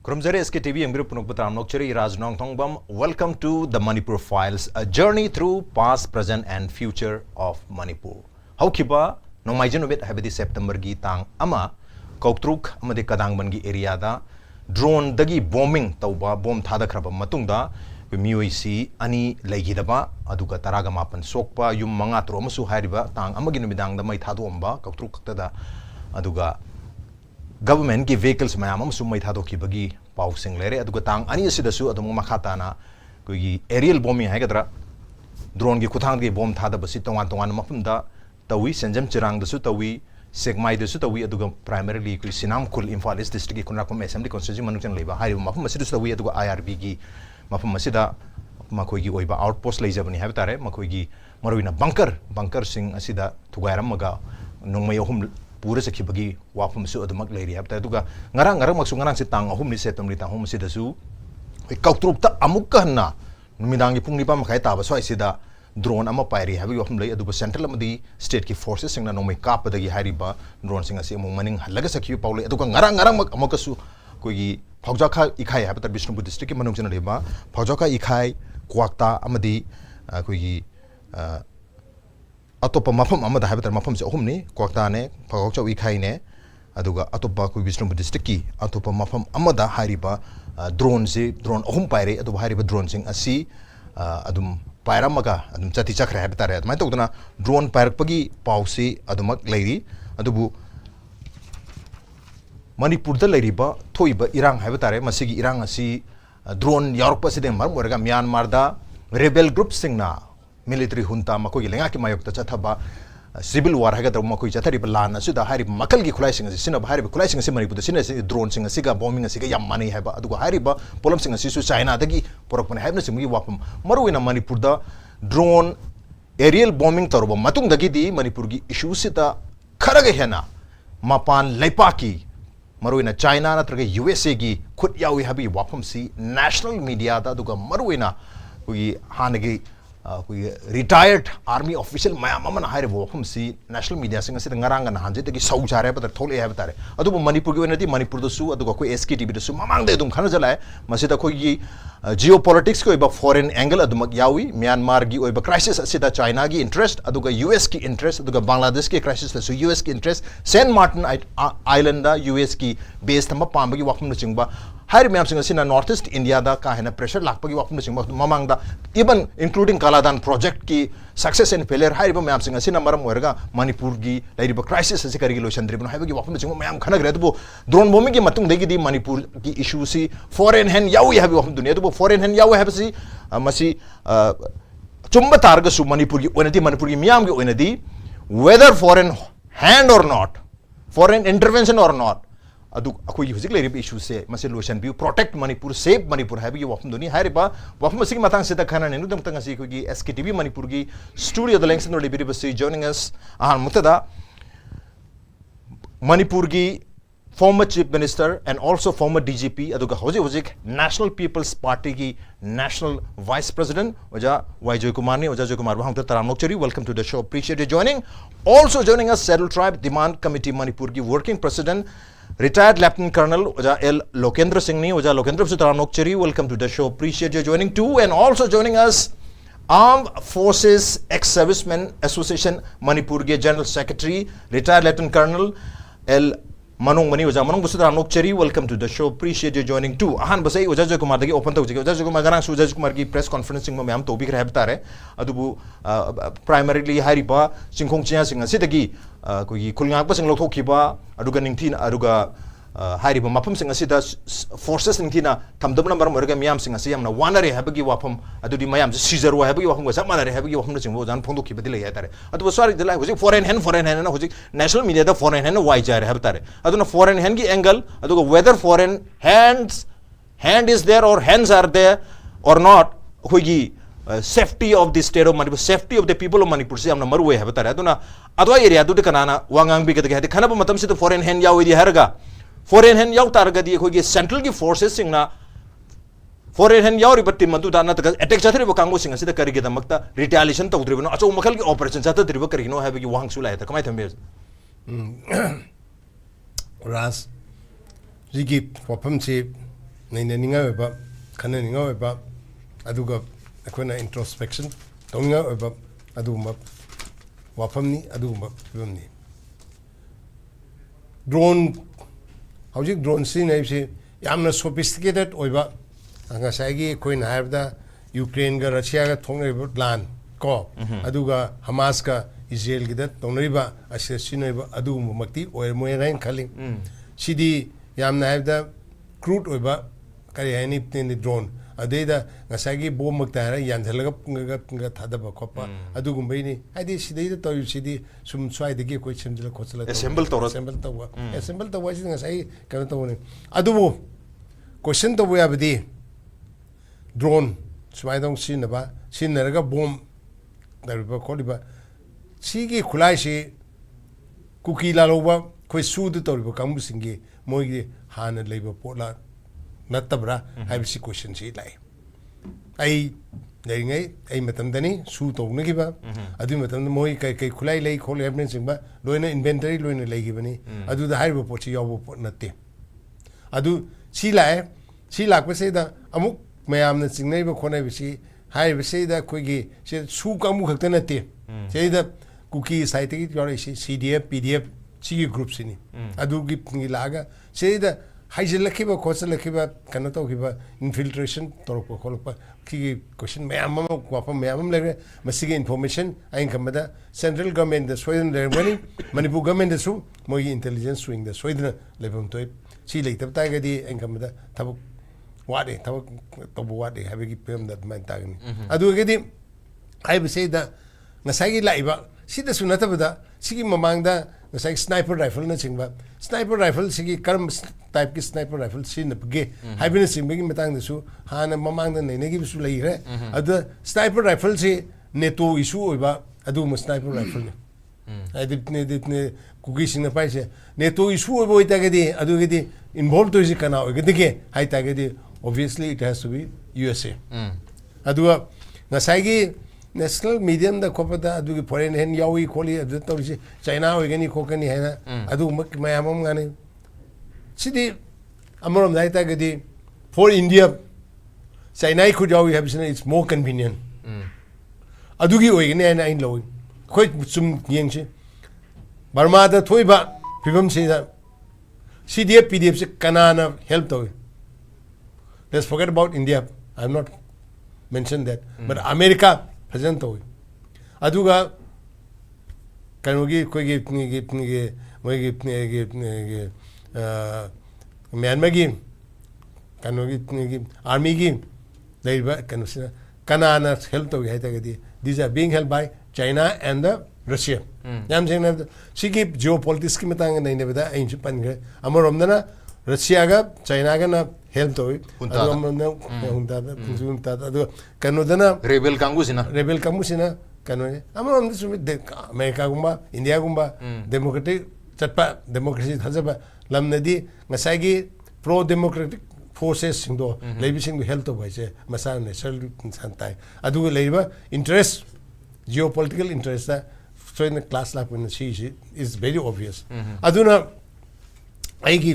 Kurumzare SKTV Group Punukpatam Nokcheri Raj NONGTHOMBAM. Welcome to the Manipur Files, a journey through past, present and future of Manipur. Haukiba Nongmaijanubet habedi September gi tang ama Koktruk amade Kadangban gi area da drone dagi bombing tauba bomb thada khraba matungda MUIC ani legidaba aduga taraga mapan sokpa yum manga tro amasu hairiba tang amagi numidang da mai thadomba Koktruk kaktada aduga government ki vehicles mayam am sumai thado ki bagi pau sing lere aduga tang ani asidasu adum makhata na koi aerial bombing haigadra drone ki kuthang ki bomb thada basi tongan mafumda tawi senjam chirang dasu tawi segmai dasu tawi aduga primarily koi sinam khul Imphal East district ki kunrakom assembly constituency manukjan leba hai mafum asidasu tawi aduga IRB ki mafum asida makoi gi oiba outpost leijabani habtare makoi gi maroina bunker sing asida thugairam maga nongmai ahum pura sakhi bagi wafum su adumak leiri habta duga ngarang maksu ngarang si tang ahum ni setam ni tang ahum si dasu Koktruk ta amukka na numidang gi pungni pam khai ta ba soi sida drone ama pairi habi wafum lei aduba central amadi state ki forces singna nomai kap dagi hariba drone singa si amung maning halaga sakhi paule aduga ngarang amaka su koi gi phawjaka ikhai habta Bishnupur district ki manung chana leba phawjaka ikhai kwakta amadi koi gi atopa mafam amada habitar mafam se ahumni kwakta ne phawchau ikhai ne aduga atopa ku Bishnupur district ki atopa mafam amada hariba drone ahum paire aduba hariba drone sing asi adum pairamaga adum chati chakra habitare admai tokdana drone pairpagi pausi adumak leiri adubu Manipur da leiriba thoiba irang habitare masigi irang asi drone yarokpa sidem mar morga Myanmar da rebel group singna military junta makoi lenga ki mayok ta chathaba civil war haga da makoi chathari lan asu da hari makal gi khulai singa sina hari khulai singa si Manipur da sina drone singa siga bombing siga yam mani haba aduga hari ba polam singa sisu China dagi porok mani habna simgi wapam maruina Manipur da drone aerial bombing taroba matung dagi di Manipur gi issue sita kharaga hena mapan leipaki maruina China natraga USA gi khut yawi habi wapam si national media da aduga maruina gi hanagi retired army official mayam amana haire wafum si national media singa sida ngaranga na hanje tegi sau jare ba thole ya batare adu Manipur gi wenati Manipur da su adu ko SKTV da su mamang de dum khana jala masida ko gi geopolitics ko iba foreign angle adu mak yawi Myanmar gi oiba crisis sida China gi interest adu ga US ki interest adu ga Bangladesh ki crisis da su US ki interest Saint Martin Island da US ki base tama pamba gi wafum na chingba Hari mayam singa sina Northeast India da ka hena pressure lakpagi wapum singba mamang da even including Kaladan project ki success and failure hari ba mayam singa sina maram werga Manipur gi lairi ba crisis se kari gi lotion dribun hai ba gi wapum singba mayam khana gre du drone bombing gi matung degi di Manipur ki issue si foreign hand yawi habi wapum dunia du foreign hand yawi habi si masi chumba targa su Manipur gi Manipur gi miyam gi onadi whether foreign hand or not foreign intervention or not adu akoi hujik leiri issue se mase lotion view protect Manipur save Manipur habi wafum duni hariba wafum sing matang sita khana ne nudam tanga si kogi SKTV Manipur gi studio the links no libiri basi joining us mutada Manipur gi former chief minister and also former DGP aduga hujik National People's Party gi national vice president oja JOYKUMAR ne oja JOYKUMAR ba hamta taram nokcheri welcome to the show, appreciate you joining. Also joining us Scheduled Tribe Demand Committee Manipur gi working president Retired Lieutenant Colonel Oja LOKENDRA Singh ni Oja LOKENDRA Sitaram Nokcheri, welcome to the show, appreciate you joining too. And also joining us Armed Forces Ex-Servicemen Association Manipur ge General Secretary Retired Lieutenant Colonel MANONGBA Oja MANONGBA Sitaram Nokcheri, welcome to the show, appreciate you joining too. Ahan basai Oja JOYKUMAR dagi open to Oja JOYKUMAR garang Oja JOYKUMAR gi press conferencing ma mayam tobi kare habtare adubu primarily hariba singkhong chia singa sidagi koi kulngak ba sing lokthokhiba aduga ningthin aduga hariba mapam singa sida forces ningthina thamdabna maram orga miyam singa si yamna wanare habagi wapam adudi mayam seizure wa habagi wapam sa manare habagi wapam na singbo jan phongdokhi badile yatare adu sorry dilai hoji foreign hand na hoji national media da foreign hand wai jare habtare aduna foreign hand gi angle aduga whether foreign hand is there or hands are there or not hoji safety of the state of Manipur, safety of the people of Manipur si amna maruwe habtare aduna adwa area du de kanana wangang bi gade khana ba matam si to foreign hand yawi di harga foreign hand yaw targa di khoi central ki forces singna foreign hand yaw ribatti madu da na ta attack chathri ba kango singa sida kari ge damakta retaliation tawdri bano acho makal ki operation chatha dri ba kari no ha bi wang su la ta kamai thambe ras rigi wapam si naininga ba khaninga ba aduga akhona introspection toninga ba aduma wafamni aduma pimni drone hojik drone sin aise yamna sophisticated oiba anga saigi koin haibda Ukraine ga Russia ga thongreba land ko aduga Hamas ka Israel gida tonriba assassinate aduma makti oir moirain khali sidi yamna haibda crude oiba kari hani ni drone adeda ngasagi bom makta ra yanjalaga ga thadaba khopa adugum baini adi sidai da toy sidi sum swai degi koi chemjala khosala assemble to assemble to wasi ngasai kana to ne adubu question to ya bidi drone swai dong sinaba sinaraga bom dariba kholiba sigi khulai si kuki la loba koi su de toriba kambu singi moigi hana leiba potla natabra haibisi question si lai ai ngai ai matamdani su to nagiba adu matam moi kai kai khulai lei khol hebne singba loina inventory loina leigibani adu da haiba pochi yawo pot natte adu si lakpa se da amuk mayam na singnai ba khonai bisi haiba se da koigi se su kamu khakta natte se da cookie site ki yore si CDF PDF si group sini adu gi laga se da haijel lakhiba khosa lakhiba kana to giba infiltration torpa kholpa ki question mayam ma kwapa mayam lagre masigi information ain kamada central government the sweden germany manipur government su moi intelligence swing the sweden level to si leitab ta ga di ain kamada tabuk wade tabuk to wade have gi pem that man tagni adu ga di ai be say da ngasai laiba sida sunata bada sigi mamangda ngasai sniper rifle na chingba sniper rifle sigi karam type ki sniper rifle sin ge haibina singbegi matang da su hana mamangda nei negi su lai re ada sniper rifle si neto issue oiba adu ma sniper rifle ne aditne kugi sina paise neto issue oiba oita gedi adu gedi involved to is kana ogedi ge haita gedi obviously it has to be USA adu ngasai gi national medium da kopada adu gi foreign hen yawi kholi adu tawisi China ogeni khokani hena adu mayamam ngani sidi amoram daita gedi for India China could yawi have it's more convenient adu gi ogeni hena in lowi khoi sum yengchi Burma da thoiba pibam sida CDF PDF se kanana help tawi let's forget about India I have not mentioned that but America present to aduga kanogi kogi moigi Myanmar gi kanogi army gi leiba kanosina kanana help to haita gadi these are being held by China and the Russia yam jena sigi geopolitics ki matang nei nebada ain pan ge amoromdana Russia ga China ga na help to adumna hunta adu kanodana rebel kangu sina kanu amaram sumi America gumba India gumba democratic chatpa democracy thajaba lamnadi ngasai pro democratic forces singdo leibi sing help to baise masa national santai adu leiba interest geopolitical interest so in the class like when she is very obvious aduna aigi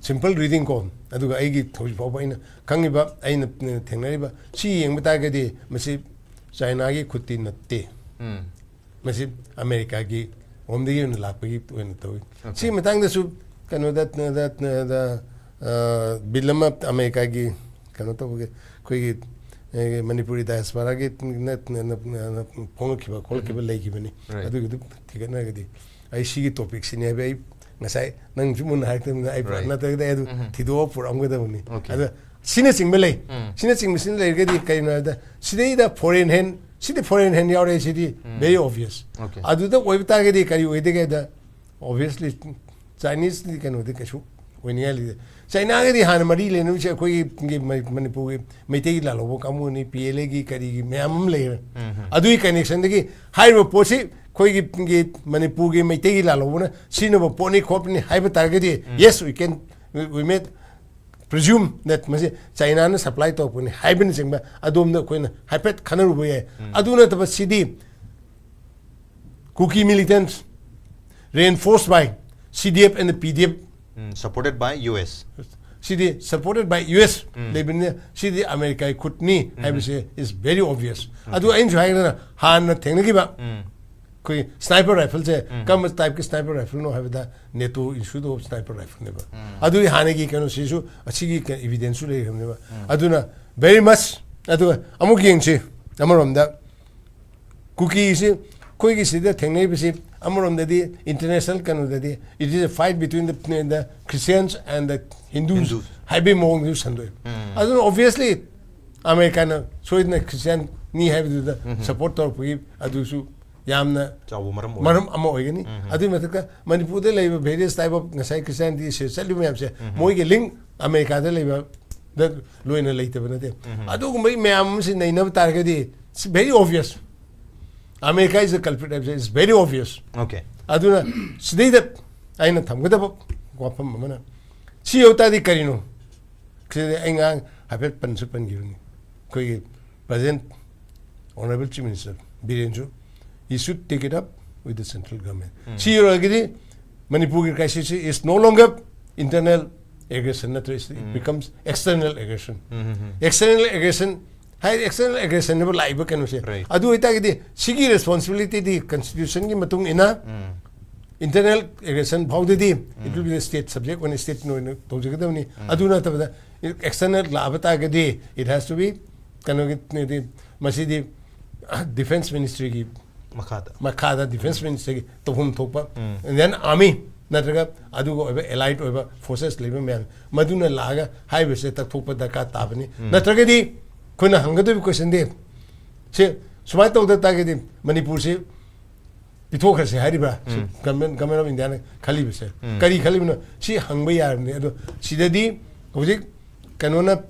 simple reading ko aduga aigi thoi pawba ina khangiba aina thengnariba si yengba ta gadi masi China gi khutti natte masi America gi omdi gi lakpagi when to si matang da su kanu that the bilama America gi kanu to ge koi Manipuri diaspora gi net phong khiba khol khiba lei gi bani adu gi thigana gadi ai si gi topic sine be ngasai nang jumun haiktem ai na ta da edu thido pur amga da bani ada sine sing belai sine sing misin lei gadi kai na da sidei da foreign hand yaure sidi very obvious adu da oibta gadi kai oide ga da obviously Chinese ni kan ode kashu weniali China gadi han mari le nu che koi Manipur gi meitei la lobo kamu ni PLA gi kari gi meam le adu connection gi high posi koi gi Manipur gi meitei la lobo na sino poni khopni high target yes we made presume that mase China na supply to poni high bin singba adom na koi na hypet khanaru boye adu na ta cd cookie militants reinforced by CDF and the PDF supported by US City supported by US Lebanon city America could ni is very obvious adu ain joina han na technique ba koi sniper rifle se kam type ke sniper rifle no have the NATO issue of sniper rifle ne ba adu hane gi kanu sisu achi gi evidence le ne ba aduna very much adu amuk yeng chi amarom da cookie is koi gi sida technique bisi amarom da di international kanu da di it is a fight between the Christians and the Hindus have been more news and adu obviously American so in the Christian ni have the support or adu su yamna maram ama oigani adu metaka Manipur de leba various type of ngasai Christian di se selu me amse moi ge link America de leba the loina later banate adu mai me am se nei na tar ge di it's very obvious America is a culprit it's very obvious okay aduna sidai da aina thamgada ba wapam mana si yota di karino kse ainga habet pan su pan giruni koi president honorable chief minister Birenju he should take it up with the central government. See, Manipur crisis is no longer internal aggression, it becomes external aggression. External aggression, high external aggression never lie, but can say. Adu itagidi, Sigi responsibility, the constitution, matung ina internal aggression, how did it will be the state subject when a state no Aduna the external labatagadi, it has to be Masidi defense ministry. Makada defense ministry to whom topa and then army natraga adu allied over forces labor man maduna laga highway se tak topa daka tabani natraga di kuna hangadu question de se sumai to da di Manipur se pithoka se hariba government of India khali se kari khali no si hangba yar ne adu sidadi hojik kanona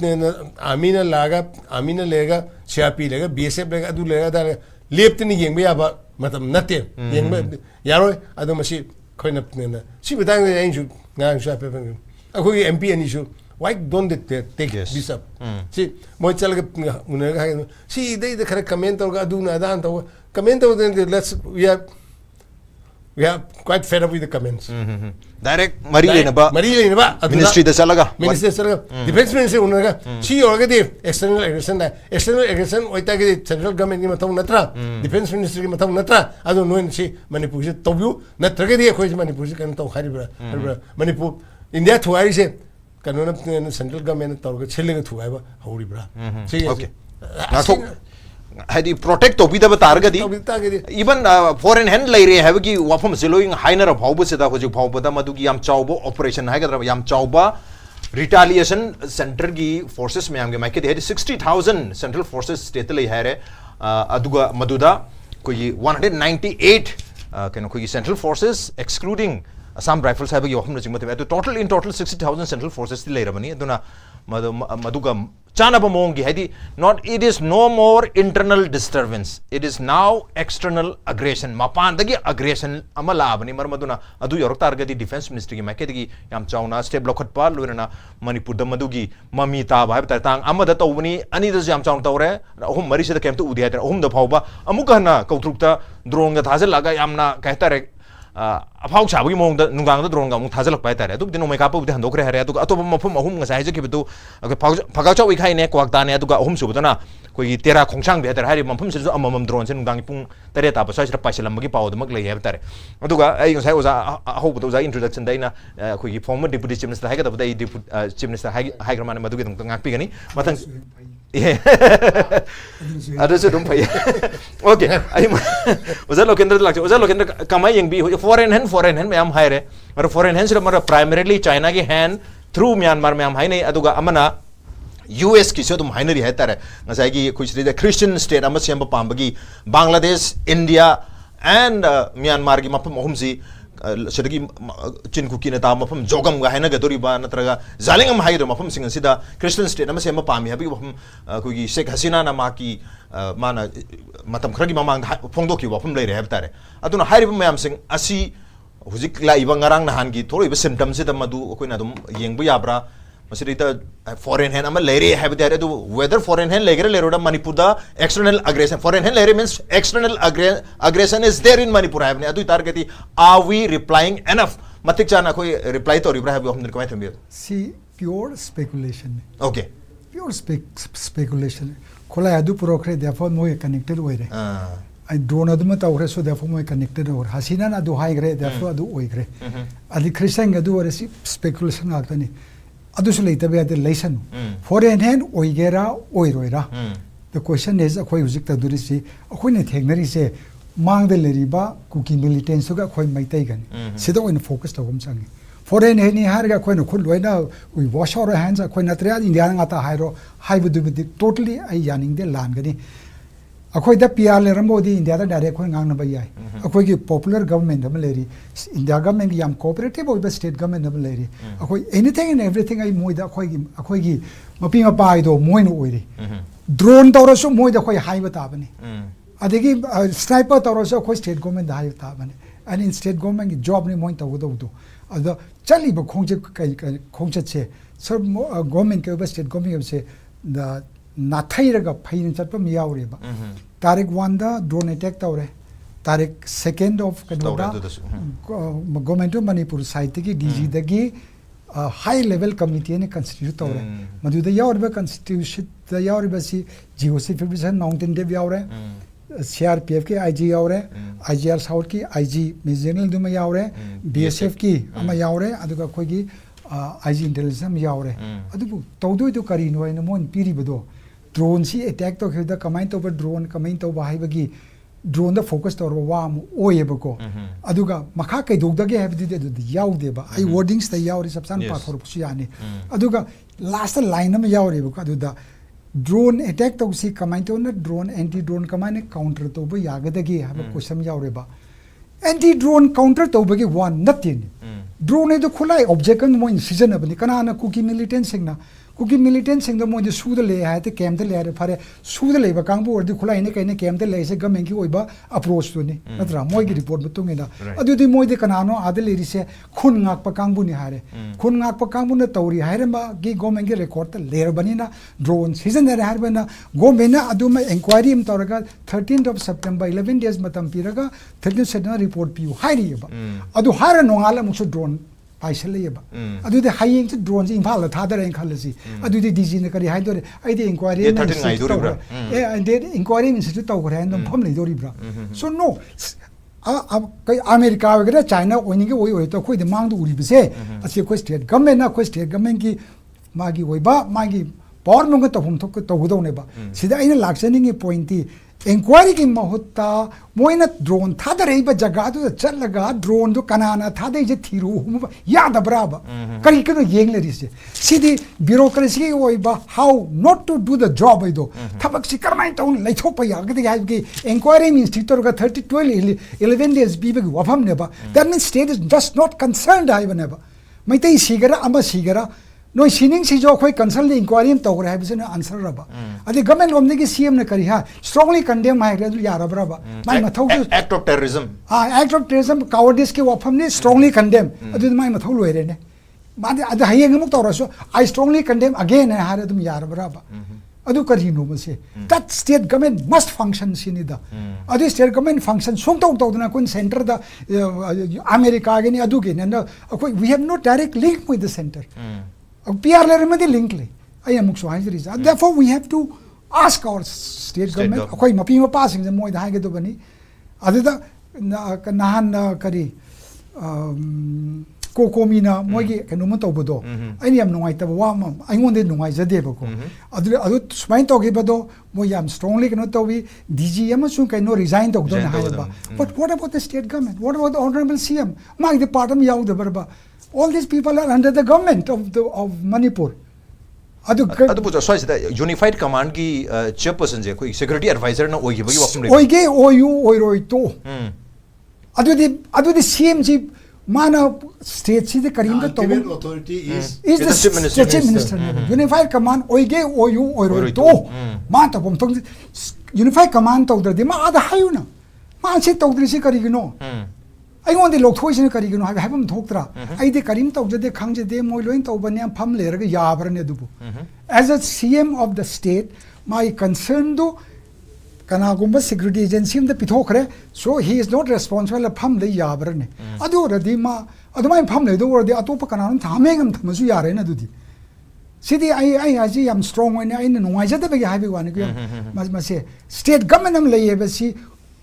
amina laga amina lega CRP lega BSF lega adu lega da leptini yengba yaba matam nate yengba yaroi adu masi khoina pnena si bedang ainju ngang sha pe peng akoi MP ani shu why don't they take this up si moi chal ga unaga si dei de khara comment or adu na dan to comment let's we are quite fed up with the comments direct Marie ba ministry da salaga defense ministry unaga si already external aggression oita ge central government ni matau natra defense ministry ki matau natra adu no si Manipur se tobu natra ge di khoi Manipur se kan to haribra Manipur India thuai se kanona central government to ge chele ge thuai ba hauribra okay hadi protect to bida targadi even foreign hand lai re have ki wafam siloing hainer phaubu se da hoji phaubu da madu ki yam chaubo operation hai gadra yam chauba retaliation center ki forces me am ge maike de 60000 central forces state lai hai aduga maduda koi 198 kano koi central forces excluding Assam rifles have you total in total 60,000 central forces still later money aduna maduga chana bamongi hadi not it is no more internal disturbance it is now external aggression mapan dagi aggression amala abani marmaduna adu yorok targadi defense ministry ki makedi yam chauna step lokhat pa loirana Manipur da madugi mami ta ba ta tang amada tawni ani da yam chaun tawre hum mari se da kem to udia hum da phawba amuka na kautrukta drone ga thajal laga yamna kaitare afau chabagi mong da nungang da drone ga mong thajalak pai tare adu dino mai ka pu de handokre hare adu atoba mafum ahum nga sai je ki bitu phagaw chawi khai ne kwak ta ne adu ga ahum su butana koi tera khongchang be tar hari mafum se amamam drone se nungang pung tare ta ba sai sira paisalam gi paw mak lei heb tare adu ga ai sai oza aho bu oza introduction da ina koi gi former deputy chief minister hai ga da deputy chief minister hai gramane madu gi dong ngak pi gani matang ada se dum pai okay ai oza lokendra lakche oza lokendra kamai yang bi foreign hand ma'am hi रे और foreign hand से मरा primarily China की hand through Myanmar ma'am hi नहीं अदुगा अमना US की से तुम हाय नहीं रहता रे नसाई की कुछ रीज़ Christian state अमर से हम पांबगी बांग्लादेश India and Myanmar की मापम हम सी सदगी चिनकुकी ने ताम मापम जोगम गा है ना गदोरी बा नत्रगा जालिंग हम हाय रे मापम सिंग सीधा Christian state अमर से हम पामी अभी हम कोई शेख हसीना ना माँ की माना मतम खरगी मामांग फोंदो की वापम ले रहे हैं बतारे अतुना हाय रे मैम सिंग असी हुजिक ला इबा ngarang nahan gi thoro iba symptom se tamadu koina dum yengbu yabra masiri ta foreign hand ama lere have there do whether foreign hand legere lero da Manipur da external aggression foreign hand lere means external aggression is there in Manipur have ne adu targeti are we replying enough matik chana koi reply to ribra have hum ne kamai thambi si pure speculation. Okay. Pure speculation. Kola adu prokre therefore moi connected oire. I drone adu mata ore so therefore moi connected or hasina adu high gre therefore adu oigre. Adi Christian adu ore speculation agtani. Adu so later be adu lesson. Foreign hand oigera oiroira. The question is akoi hujik ta duri si akoi ne thegnari se mang de leriba kuki militants so ga akoi maitai gan. Sida oin focus ta gum changi. Foreign any harga coin could we wash our hands a coin at Indiana at a hydro high would be totally a yanning the land. A quite the PR Ramodi in the other direct going on by a quite popular government of lady in the government yam cooperative or the state government of lady. Anything and everything I moid a quagi maping a bide or moin oily. Drone Toroso moid a quite high with Abany. I give a sniper Toroso quite state government high with Abany. And in state government job ni moint would do. The Charlie Kongja che, so government state government say the Natairaga pain chatpam yauriba. Tarik Wanda drone attack taure. Tarik second of Kanoda government of Manipur site DG dagi high level committee and constitute taure. Madu the Yauriba constitution the Yauribasi GEN.SECY NONGTHOMBAM yaure. CRPF की IG यावरे IGR south की IG मिजनल दुमा यावरे BSF की अमा यावरे अदुगा कोई की IG intelligence यावरे अदुबु तौदु तो करी no इन मोन पीरी बदो drone सी attack तो खेदा कमाइन तो पर ड्रोन कमाइन तो बाहर बगी ड्रोन द फोकस तो वाम ओये बको अदुगा मखा के दोग दगे है बिदे याव देबा आई वर्डिंग्स त यावरे सबसान पाथोर पुसियानी अदुगा लास्ट लाइन में यावरे बको अदुदा drone attack to see command to drone anti drone command counter to be yagadagi have a question yaureba anti drone counter to be one nothing drone is the kulai object and more season of the canana cookie militant signal cookie militant signal more the suda lay at the camp the layer for a suda labor campo or the kulai in a camp the laser coming over approach to me natra moigi report betungina adu the moi the canano other ladies say kunnak pakambuni hare kunnak pakambuna tauri harema gi gomengi record the layer banina drone season that harbana gomena aduma inquiry im toraga 13th of September 11 days matam piraga 13th September report pu hairi ba adu hara nongala musu drone paishaleba adu the high end drones Imphal thadar en khalasi adu the DG ne kari haidore ai the inquiry and the inquiry institute to grand family dori bra so no America वगैरह China ओइनिंग के वही तो कोई दिमाग तो उड़ी बसे अच्छे कोई स्टेट गवर्नमेंट की मागी वही बा मागी पावर में तो हम तो गुदो ने बा सीधा इन्हें लाक्सेनिंग की पॉइंट थी इंक्वायरी की महत्ता मोइना ड्रोन था दर एक जगह तो चल लगा ड्रोन जो कनाना था दे जे थीरू याद बराबर करी के तो येंग ले रिसे सीधी ब्यूरोक्रेसी की वही बा how not to do the job है दो थबक सी करमाइन तो ले थोप पे यार के है कि इंक्वायरी मींस थीटर का 11 days बी बे वफम ने बा that means state is just not concerned आई बने बा मैं ते सिगरा अमा Sigra no sining si jo khoi consult inquiry to gre have an answer raba adi government lomne ki CM ne kari ha strongly condemn my result ya raba my mathau act of terrorism act of terrorism cowardice ke wafam ne strongly condemn adi my mathau loire ne adi adi hayeng muk to raso I strongly condemn again ha adum ya raba adu kari no se that state government must function sinida adi state government function sung to na kun center da America ge ni adu ge na we have no direct link with the center PR letter में link ले आई मुक्सो high जरीज therefore we have to ask our state government कोई मपी में passing से मोई धागे तो बनी अदे दा नाहन करी कोकोमीना मोई के कनो में तो बदो आई नियम नुआई तब वाम आई मोंदे नुआई जदे बको अदे स्माइन तो के बदो मोई am strongly कनो तो भी DG एम सुन कनो resign तो ना हाय बा but what about the state government what about the honorable CM my the part में याव दे बरबा all these people are under the government of Manipur. Adu puja so is the unified command ki chairperson je koi security advisor na oigi bagi wapum le oige oyu oiroi to adu the CM ji mana state si the karim the ultimate authority is the chief minister unified command oige oyu oiroi to ma to pom tong unified command to the ma ada hayuna ma si to si karigino I want the location Karigano, I have him talked. I the Karim talk the Kangja de Moiloin to Banyam Pam Lerga Yabrane Dubu. As a CM of the state, my concern do Kanagumba security agency in the Pitokre, so he is not responsible of Pam the Yabrane. Adora Dima, Adama Pam, the Atopa Kanan, Tamegam Tamazu Yarena Dudi. Sidi I am strong when I know I just have a one. Must say, state government lay si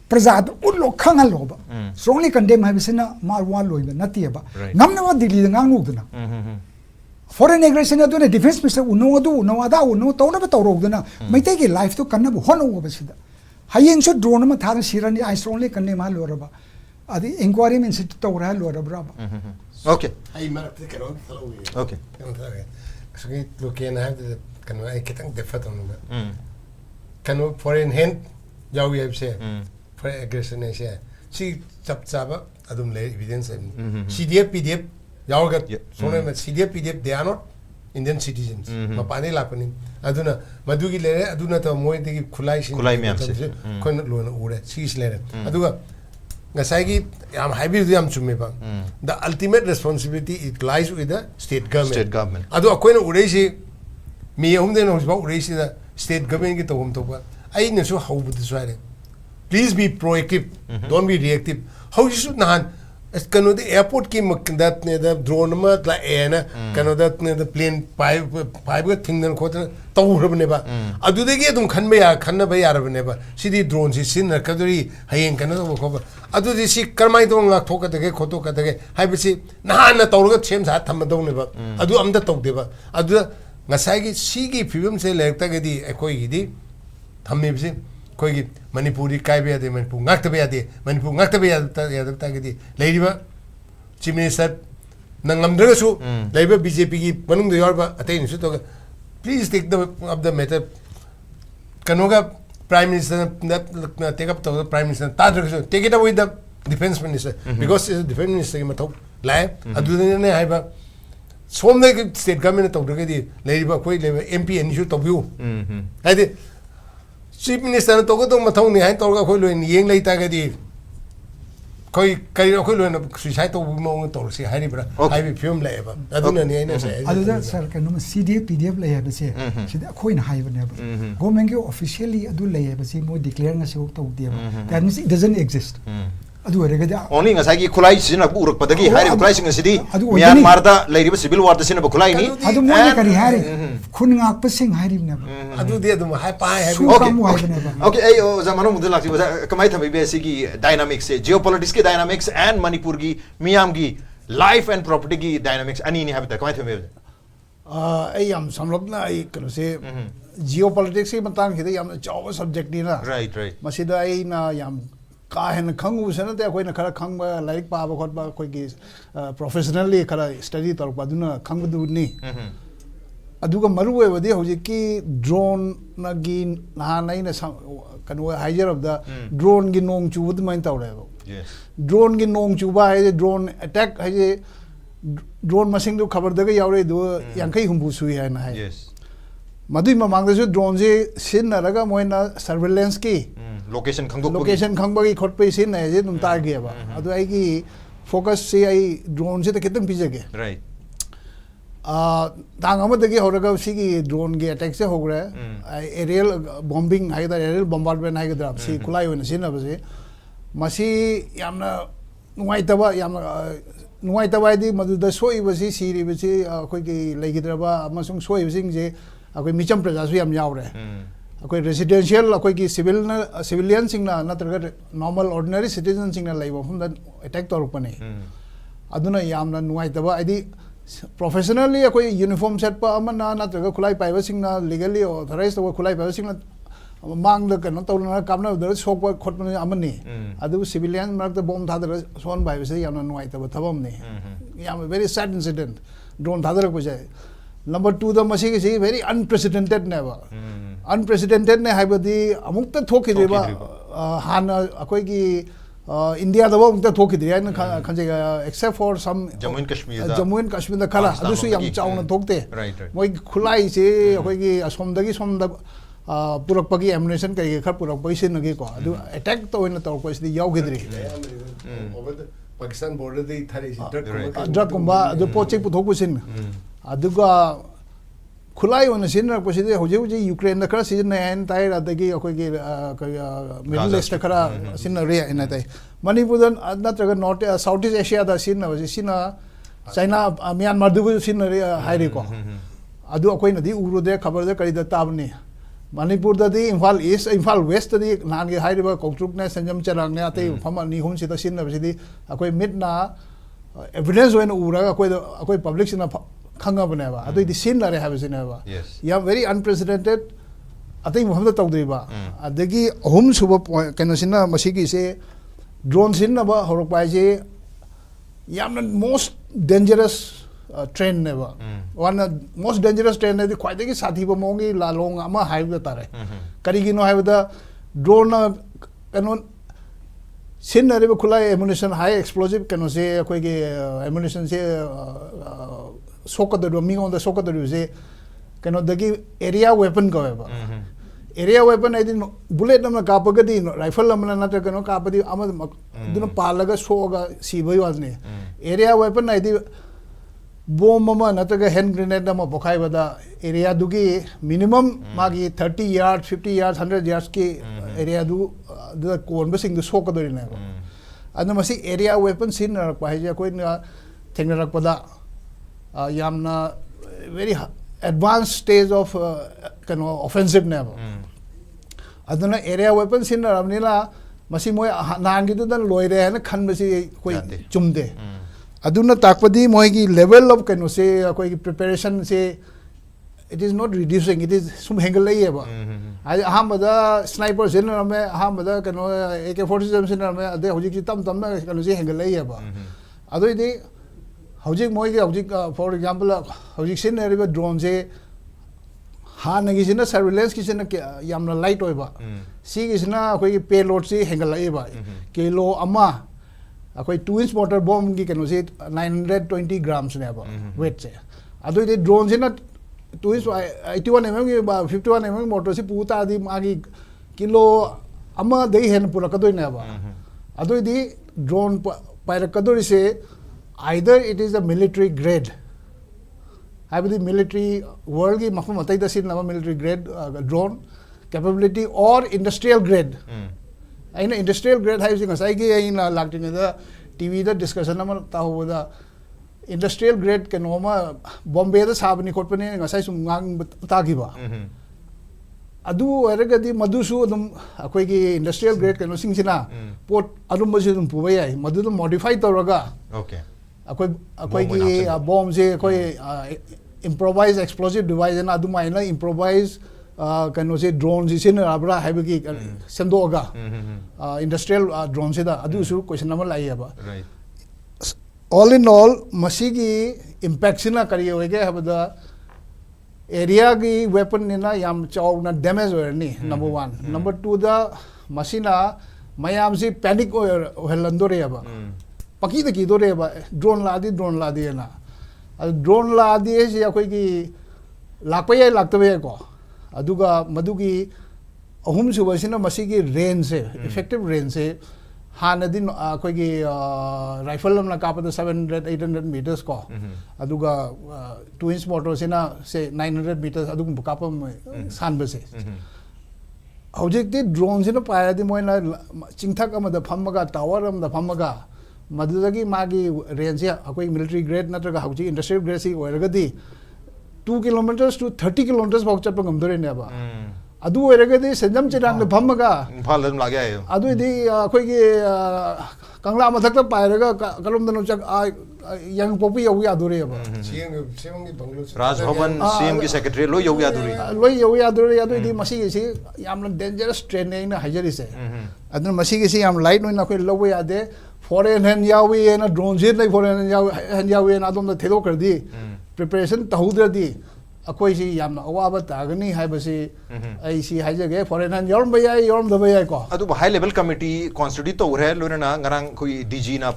Prasad Ullo Kangaloba. Strongly condemn Habisina Marwan Loiba, Natiaba. Namna Dili the Nangudana. Foreign aggression at the defense minister no do, no ada, no tone of a Torogana. May take a life to Kanabu Hono Obesida. Hayen should drone a Matan Shirani, I strongly condemn Haloraba. The inquiry means it to Braba. Okay. Okay. So look in have the can I get the fat on can foreign hand Yaw have said for aggression she Saba Adum lay evidence and CDF PDF Yaw got so CDF PDF they are not Indian citizens. Mapani Lapanim Aduna Madugi Lere Aduna to Moy the Kulai Miam Kon Ure Seas Lere Aduga Nasagi am happy with them to me. The ultimate responsibility it lies with the state government. State government. Ado akoina uresi me home den hos ba uresi the state government ki to home to ba. I know so how would this please be proactive. Don't be reactive. How you should nahan kano the airport ki that ne the drone ma la air kano that ne the plane five thing then kota tawur bane ba adu de ge tum khan ya khanna ba yar bane ba sidi drone si sin na kaduri hayen kana ko ba adu de si karmai to ngak thoka de ge khoto ka de ge hai bi si na na tawur ga chem sa tham do ne ba adu amda taw de ba adu ngasai gi si gi film se lekta ge di ekoi gi di thamme bi si koi gi Manipuri kai be de Manipur ngak be de Manipur ngak be ya ta ge di leiba chief minister nangam dra su leiba BJP gi manung de yorba attain su to please take up the matter kanoga prime minister that take up the prime minister take it up with the defense minister because the defense minister ma thok lai adu ne hai ba som de state government to ge di leiba koi leiba MP and issue to view hai de chief minister to ko to ma thong ni hai to ga khoi lo ni yeng lai ta ge di koi kai khoi lo na suicide to mo to si hai ri bra hai bi film lai ba adu na ni ai na sai adu da sir ka no CDF PDF lai ba se sida khoi na hai ba ne ba government ge officially adu lai ba se mo declare nga se to de ba that means it doesn't exist adu re ga only ngasai gi khulai sin na urak padagi hai ri khulai sing sidi Myanmar da lai ri civil war da sin ba khulai ni adu mo ne kari hai khun ngak pa sing hai ri ne ba adu de adu hai pa hai okay ai o zamano mudul lakti ba kamai thabi be si gi dynamics se geopolitics ki dynamics and Manipur gi Miyam gi life and property ki dynamics ani ni habita kamai thabi ai am samlapna ai kano se geopolitics ki matang hide yam chaw subject ni na right masida ai na yam ka hen khangu sana te koi na khara khangba like pa ba khot ba koi ki professionally khara study tor pa duna khangbu du ni aduga maru we wadi hoji ki drone na gi na nai na kanu higher of the drone gi nong chu wud main taw rebo yes drone gi nong chu ba hai drone attack hai drone masing du khabar daga yaure du yankai humbu sui hai na hai yes madui mamang da drone je sin na raga moina surveillance ki location khangdok location khangba gi khot pe sin na je dum tar ge ba adu ai gi focus se ai drone se ta kitang pijage right dang amadagi horaga sigi drone ge attack se hogra aerial bombing hai da aerial bombardment hai da si kulai hoina sin na base masi yamna nuai taba yamna nuai taba di madu da soi basi siri basi koi gi legidra ba amasung soi bising je akoi micham praja su yam yaure akoi residential akoi ki civilian sing na natraga normal ordinary citizen sing na laiba hum da attack tor pane aduna yamna nuai taba adi professionally akoi uniform set pa amana natraga khulai paiba sing na legally authorized to khulai paiba sing na mang da kan to na kamna da sok pa khot pa amani adu civilian mark da bomb thadra son bai se yamna nuai taba thabam ne yam very sad incident drone thadra ko jai number 2 the masi is very unprecedented never unprecedented ne haibadi amukta thoki deba hana akoi gi India da amukta thoki de na khanje except for some Jammu and Kashmir da kala adu su yam chauna thokte moi khulai se akoi gi asom da gi som da purak pagi ammunition kai khar purak pai sin nagi ko adu attack to in to ko is the yaw gidri over the Pakistan border the thari drug kumba adu pochik pu thok sin aduga khulai on sin ra posi de hoje hoje Ukraine da kara season na en tai ra dagi akoi gi Middle East kara sin na re en tai Manipur dan natraga North Southeast Asia da sin na China Myanmar du sin na re hai re ko adu akoi na di uru de khabar de kari da tabni Manipur da di Imphal East Imphal West da di nan ge haiba kongtruk na sanjam charang ne ate phama ni hum si ta sin na bi di akoi mit na evidence when ura akoi public sina khanga bane ba adu di sin la re ha bi sina ba ya very unprecedented ate mo hamda taw ba adagi hum suba kano sina masigi se drone sin na ba horok pai je yamna most dangerous train never one most dangerous train is quite a sathi mongi la long ama highway tare karigino have the drone canon sin na khula ammunition high explosive can say koi ammunition se soka the mi on the soka the say cannot the area weapon go area weapon I didn't bullet nam kapagadi rifle nam na ta kano kapadi ama dun palaga soga sibai wasne area weapon I did bomb mama nataga hand grenade nama bokai bada area dugi minimum magi 30 yards 50 yards 100 yards ki area du the kon basing du soka dori na anu masi area weapon sin na pa haja koi na thengna rak pada yamna very advanced stage of kano offensive na aduna area weapon sin na ramnila masi moi nan gi dan loire na khan basi koi chumde aduna takpadi moigi level of kano se koi preparation se it is not reducing it is sum hengel lai ba aham da sniper sin na me aham da kano AK47 sin na me ade hojik ji tam tam na kano se hengel lai ba adoi de hojik moigi hojik for example hojik sin na riba drone se ha na gi sin na surveillance ki sin na yamna light oi ba si gi sin na koi payload se hengel lai ba kilo ama akoi 2-inch mortar bomb ki kano se 920 grams ne ba weight se adu de drone se na 2-inch 81 mm ki 51 mm mortar se puta di magi kilo ama dei hen pura kadoi ne ba adu di drone paira kadoi se either it is a military grade have the military world ki mafum atai da sin na military grade drone capability or industrial grade aina industrial grade hai sing sai gi aina lacting da TV da discussion ama ta ho da industrial grade ke noma Bombay da sabni khotpane ngasai sum ngang ta gi ba adu eraga di madu su dum akoi gi industrial grade ke no sing sina pot adum ma dum pu bai madu dum modify toraga okay akoi gi bomb je akoi improvised explosive device na adu mai na improvised kano se drones is in abra have ki sendo ga industrial drones da adu su question number lai ba all in all masigi impact sina kari hoge have the area gi weapon ni na yam chaw na damage or ni number 1 number 2 da masina mayam si panic helando re ba paki da ki do re ba drone la di na drone la di se akoi ki lakpa ye lakta ko aduga madugi ahum suba sina masigi range se effective range se hana din koi gi rifle lam na kapada 700-800 meters ko aduga 2-inch mortar sina say 900 meters adugum kapam san base object di drone sina paira di moina chingthak amada phammaga tower amada phammaga madudagi magi range ya akoi military grade natraga hauji industrial grade si oiraga di 2 kilometers to 30 kilometers bau chatpa ngamdore ne ba adu oiraga di senjam chirang de phammaga Imphal dum lagya ayo adu di khoi gi kangla mathak ta pairaga kalom danu chak yang popi yogi adure ba CM gi banglo Raj Bhavan CM ki secretary lo yogi adure adu di masi gi si yamna dangerous train na hajari se adu masi gi si yam light no na khoi lowe ade foreign hand yawi na drone jet like foreign hand yawi na adom da thelo kar di preparation tahudra di akoi si yamna awaba tagani haibasi ai si haijage foreign hand yorum da bayai ko adu high level committee constitute to re lo na ngarang koi DG na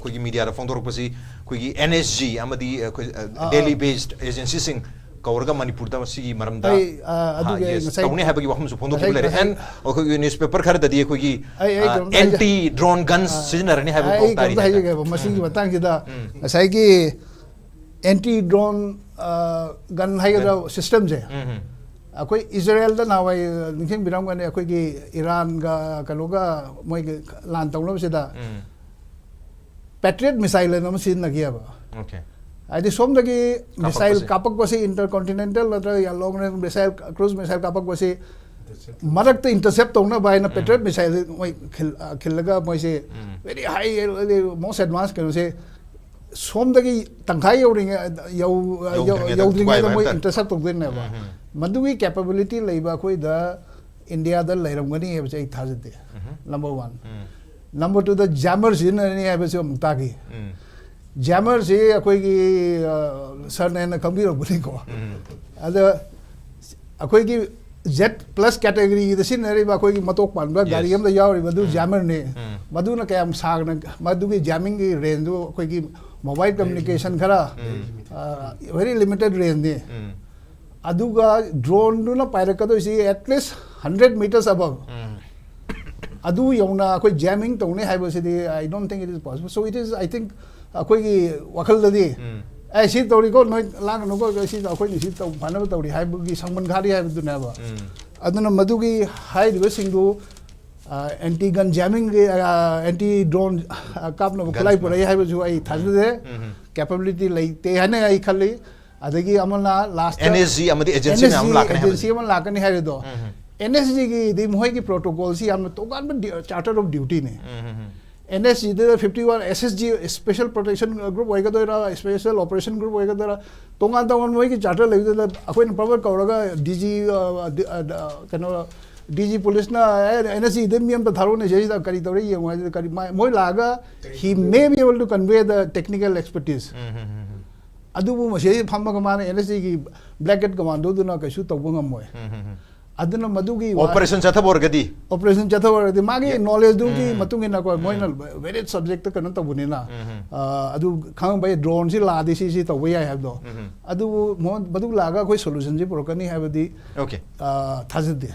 koi media ra phone pasi koi NSG amadi daily based agency sing kawarga Manipur da sigi maramda adu ge ngasai tawni habagi wahum su phone ko le and koi newspaper khar da di koi anti drone guns signarani habagi ko tari haijage masigi batang da ngasai gi anti drone gun haigara system je akoi Israel da nawai ningthing biram gane akoi gi Iran ga kaloga moi lan tawlo se da Patriot missile na sin na giya ba okay आदि सोम दगी missile कापक बसे intercontinental नत्र या long range missile cruise missile कापक बसे मरक intercept तौना बायना पेट्रोल मिसाइल मोय खिलगा मोयसे वेरी हाई मोस्ट एडवांस कनो से सोम दगी तंखाई यौद्रिंग मोय इंटरसेप्ट तौदेन बा मदुगी कैपेबिलिटी लेबा कोई द इंडिया द लेरमगनी हेबसे थाजदे नंबर 1 नंबर 2 द जैमर जिननी हेबसे मुतागी जैमर से अखोई की सर ने खंबी रखनी को अद अखोई की jet plus category the scenery बा अखोई की मतोक पानबा गाड़ी हम द यावरी मदु जैमर ने मदु न कयम सागन मदु की जैमिंग की रेंज दो अखोई की मोबाइल कम्युनिकेशन खरा वेरी लिमिटेड रेंज ने अदुगा ड्रोन नु न पायरकदो सी एटलीस्ट 100 मीटर्स अबव अदु यौना अखोई जैमिंग तौने हाइबसिदी I don't think it is possible so it is I think अखोई वखलददी ऐ सी तौरी को नोय लांग नो को सी अखोई सी तौ फानब तौरी हाइबगी संबन खारी हाइबदुनाबा अदुना मदुगी हाइदिबो सिंगु anti gun jamming anti drone कापनो खलाई पुरै हाइबजु आई थाजदे कैपेबिलिटी लेते हने आई खल्ली अदगी अमना लास्ट NSG अमदी एजेंसी में हम लाकने एजेंसी में लाकने हाइदो NSG की दी मोय की प्रोटोकॉल सी हम तोगान चार्टर ऑफ ड्यूटी ने NSG दे 51 SSG स्पेशल प्रोटेक्शन ग्रुप होएगा दोरा स्पेशल ऑपरेशन ग्रुप होएगा दोरा तोगान तोगान मोय की चार्टर लेबे द अखोइन प्रॉपर कौरगा DG कनो DG पुलिस ना NSG दे मियम त थारो ने जेई द करी तोरे ये करी मोय लागा ही may be able to convey the technical expertise अदुबु मसे फम्मा कमाने NSG की ब्लैकेट कमांडो दुना कैसु तौबो ngam aduna madugi operation chathaborgadi magi knowledge du ki matung ina ko moina very subject ka nan tabuni na adu khang bai drone si la di si to we have do adu madu laga koi solution ji prokani have di okay thazid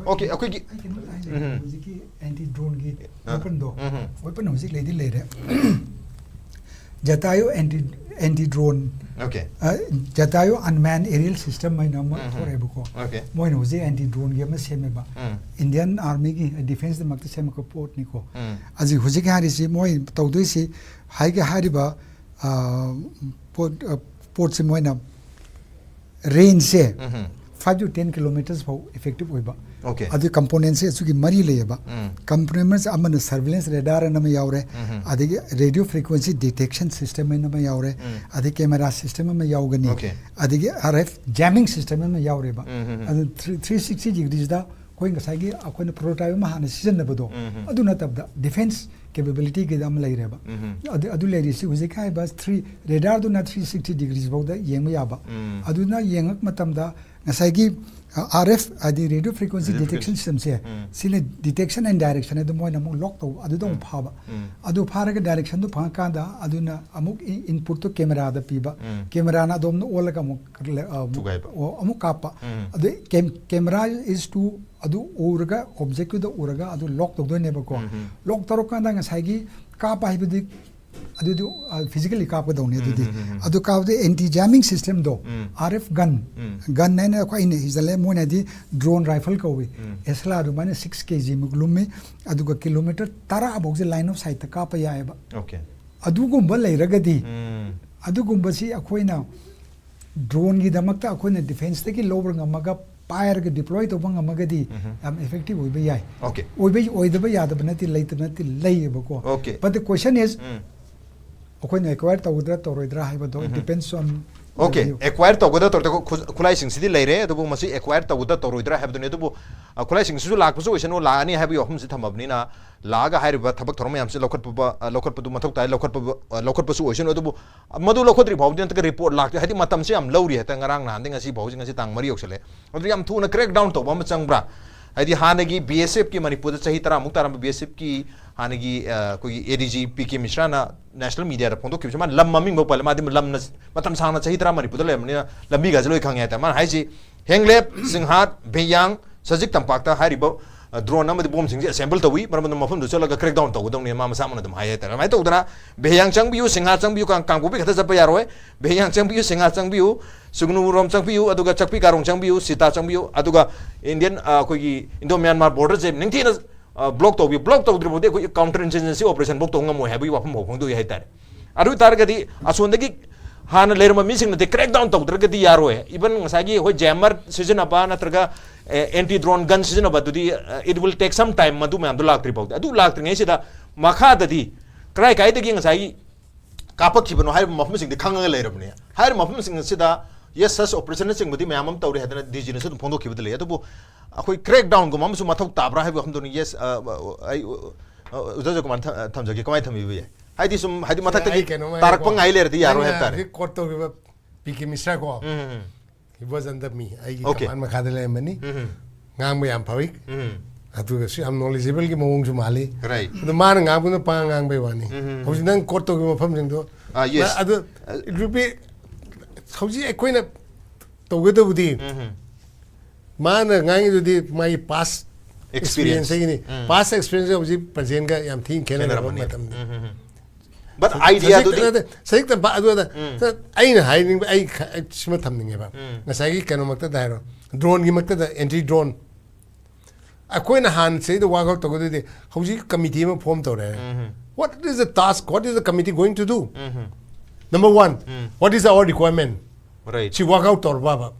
okay akoi ki anti drone ki weapon do weapon hojik ledi lere jatayo anti drone okay jatayo unmanned aerial system mai nam thore buko okay moi no je anti drone ge ma seme ba indian army ki defense de mak seme ko port ni ko aji hojik hari si moi tawdoi si hai ge hari ba port se moi na range se 5 to 10 kilometers for effective hoiba okay adu components se sugi mari leyaba components amana surveillance radar na ma yawre adi radio frequency detection system na ma yawre adi camera system ma yawgani adi RF jamming system ma yawre ba adu 360 degrees da koi ngasai gi akoina prototype ma hana season na bado adu na tabda defense capability ge dam lai reba adu lai si huje kai bas 3 radar do na 360 degrees bawda yeng ma yaba adu na yengak matam da ngasai gi RF adi radio frequency detection system se sine detection and direction adu moina mo lock to adu dong phaba adu pharaga direction do phanga da adu na amuk input to camera da piba camera na dom no olaga amuk kapa adu camera is to adu uraga object da uraga adu lock to do ne ba ko lock taro kan da ngasai gi kapa hibidi adu physically kapa do ne adu ka de anti jamming system do RF gun ne na ko ine izale mo na di drone rifle ko we esla du mane 6 kg muglum me adu ga kilometer tara abog je line of sight ta kapa ya ba okay adu gumba leiragadi adu gumba si akoina drone gi damakta akoina defense te ki lower ngamaga fire ke deploy to bang amagadi am effective hoiba yai okay oiba yadaba nati leitabnati leiba ko okay but the question is akoina acquire tawdra toroidra haiba do it depends on okay acquire tawda to khulai sing sidi leire adubu masi acquire tawda toroidra haibdu ne adubu khulai sing su lakpasu oisano la ani haibu yohum si thamabni na laga hariba thabak thorma yam se lokhat pu mathok tai lokhat pasu oisano adubu madu lokhodri bhaudi anta report lak hadi matam se am lauri hata ngarang na handing asi bhaujing asi tang mari yoksale adu yam thuna crack down to bam changbra hadi hanagi BSF ki Manipur da chahi tara muktaram BSF ki hanagi koi ADG PK Mishra na national media ra phondok ki man lam maming bo pal ma dim lam na matam sang na chahi tara Manipur da lemni lambi ga jaloi khang ya ta man hai ji henglep singhat beyang sajik tampak ta haribo drone amadi bomb sing assemble tawi maram mafum do chalaga crack down taw dong ni ma sa man dum hai ta mai to dana beyang chang biu singhat chang biu kang bu bi khata japa yaroi beyang chang biu singhat chang biu sugnu rom chang biu aduga chakpi karong chang biu sita chang biu aduga indian koi gi indo myanmar border je ningthi na block to dri bode koi counter insurgency operation bok to ngam mo hai bi wafum ho phong do hai ta adu tar ga di ason da gi हाँ लेरम मीसिंग नते crack down तौद्रगदी यारोय even ngसागी होय jammer सीजन अबा नत्रगा एंटी ड्रोन गन सीजन अबा दुदी it will take some time मदु मैम दु लाक्ट्री पाउ अदु लाक्ट्री सिदा मखा ददी क्राई काय दगी ngसागी कापखिबनो हाय मफम सिंग खंग लेरबने हाय मफम सिंग सिदा यस सस ऑपरेशन सिंग बदी मैम तौरे हदना डीजी ने सुन फोंदो खिबद ले अदुबो अखोय क्रैक डाउन गो ममसु मथौ ताब्रा हाय हम दोनी यस आई उजो कुमार थमजगे कमाय थमिबे हाइदी सुम हाइदी मथक तारक पंगाई लेरदी यारो है तारे कोट तो गिव पीके मिश्रा को he was under me I command makade le mani ngang bayam phawik atu ga si am knowledgeable ki mawong su mali right the man ngang bu pa ngang bay wani hoji nang court to gi mafam jing do yes adu it will be hoji ekoina to ge do budi man ngang du di my past experience ni past experience hoji present ga yam thin khena ra matam but idea do sai ta ba do da ai na hai ning ai sima tham ning ba na sai gi kano makta da ro drone gi makta da anti drone a koi na han sai the work out to go de hoji committee ma form to re what is the task what is the committee going to do number 1 what is our requirement right chi work out to ba ba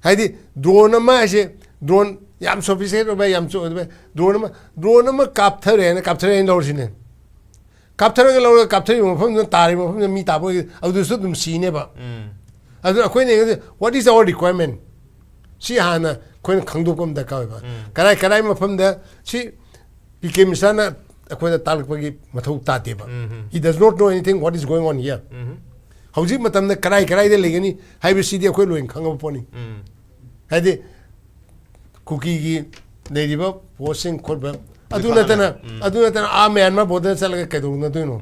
hai di drone ma je drone yam sophisticated ba yam so drone ma capture ne lo sine capture lo capture mafam tari mafam mi tabo adu su dum sine ba adu akoi ne what is our requirement si hana koi khangdu pam da ka ba karai mafam da si pk misana akoi da talak pagi mathau ta te ba he does not know anything what is going on here hauji matam da karai de legani haibe si de akoi loin khangaba poni hadi cookie gi leriba posting khotba aduna tana a Myanmar border salaga keduna duino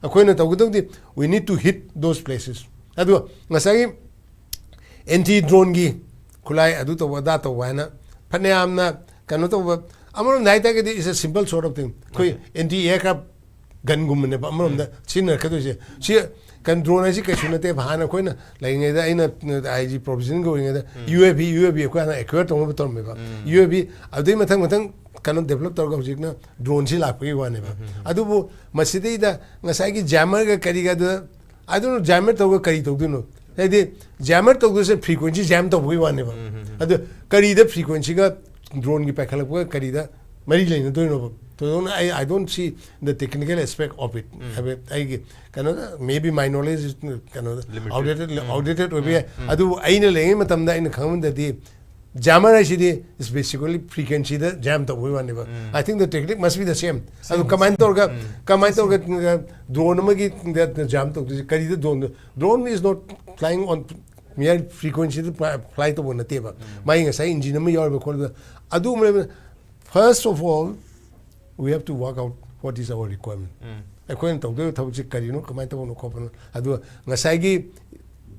akoina tawgududi we need to hit those places adu ngasai anti drone gi khulai adu to wada to wana phane amna kanu to amron dai ta ke is a simple sort of thing koi anti aircraft gun gum ne amron da chin khadu si kan drone ji ke sunate bhana koina lainge da ina IG provision go inge da UAV ko na equate to to me ba UAV adu mathang kanu develop tor ga hujik na drone si lak pi wane ba adu bu masidi da ngasai gi jammer ga kari ga da I don't know jammer to ga kari to duno edi jammer to ga se frequency jam to bui wane ba adu kari da frequency ga drone gi pakhala ko kari da mari lein to no so I don't see the technical aspect of it I maybe my knowledge is outdated adu aina lengi matam da ina kham da di jammer is basically frequency the jam to we one I think the technique must be the same adu command ga drone ma gi that jam to kari the drone is not flying on mere frequency fly to one teba mai nga sai engine ma yor ba ko adu first of all we have to work out what is our requirement akoin tawdo thawji karino kamai tawno khopano adu ngasai gi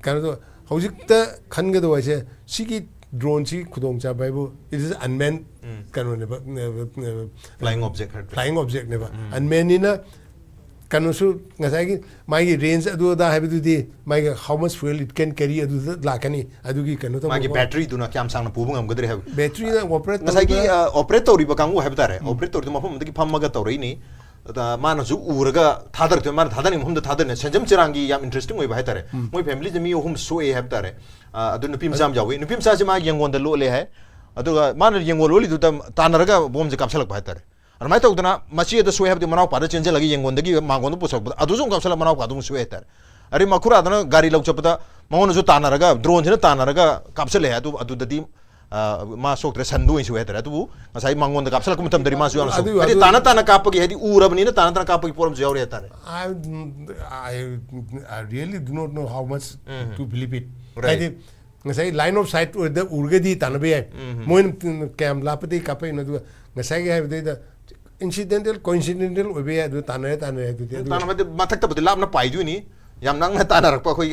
kanu hojik ta khanga do ase sigi drone si khudong cha baibu it is unmanned kanu ne flying object ne ba unmanned ina kanu su ngasai gi mai gi range adu da habidu di mai how much fuel it can carry adu lakani adu gi kanu to mai gi battery du na kyam sang na pubung am gadre have battery na operate ngasai gi operator ri ba kangu habitare operator du mafam da gi phamma ga tawrei ni da mana su uraga thadar to man thadani mhum da thadar ne senjam chirangi yam interesting oi ba haitare moi family jami hum so e habitare adu nupim jam jawi nupim sa ji ma yengon da lo le hai adu man yengon lo li du ta tanaraga bom je kapsalak ba haitare armai to dana machi da so have de manau pa da chenje lagi yengon da gi mangon du posok adu jong kapsala manau pa du so haitare ari makura dana gari lok chapda mangon ju tanaraga drone jina tanaraga kapsale hai adu da di ma sok tre sandu in su haitare adu ngasai mangon da kapsala kum tam dari ma su yam so ari tana kapagi hedi urabni na tana kapagi poram jaw haitare I really do not know how much to believe it right ngasai line of sight the urgadi tanabe moin cam lapati kapai na du ngasai ga da incidental coincidental obe adu tana du mathak ta budi labna pai du ni yam nang na tana rakpa khoi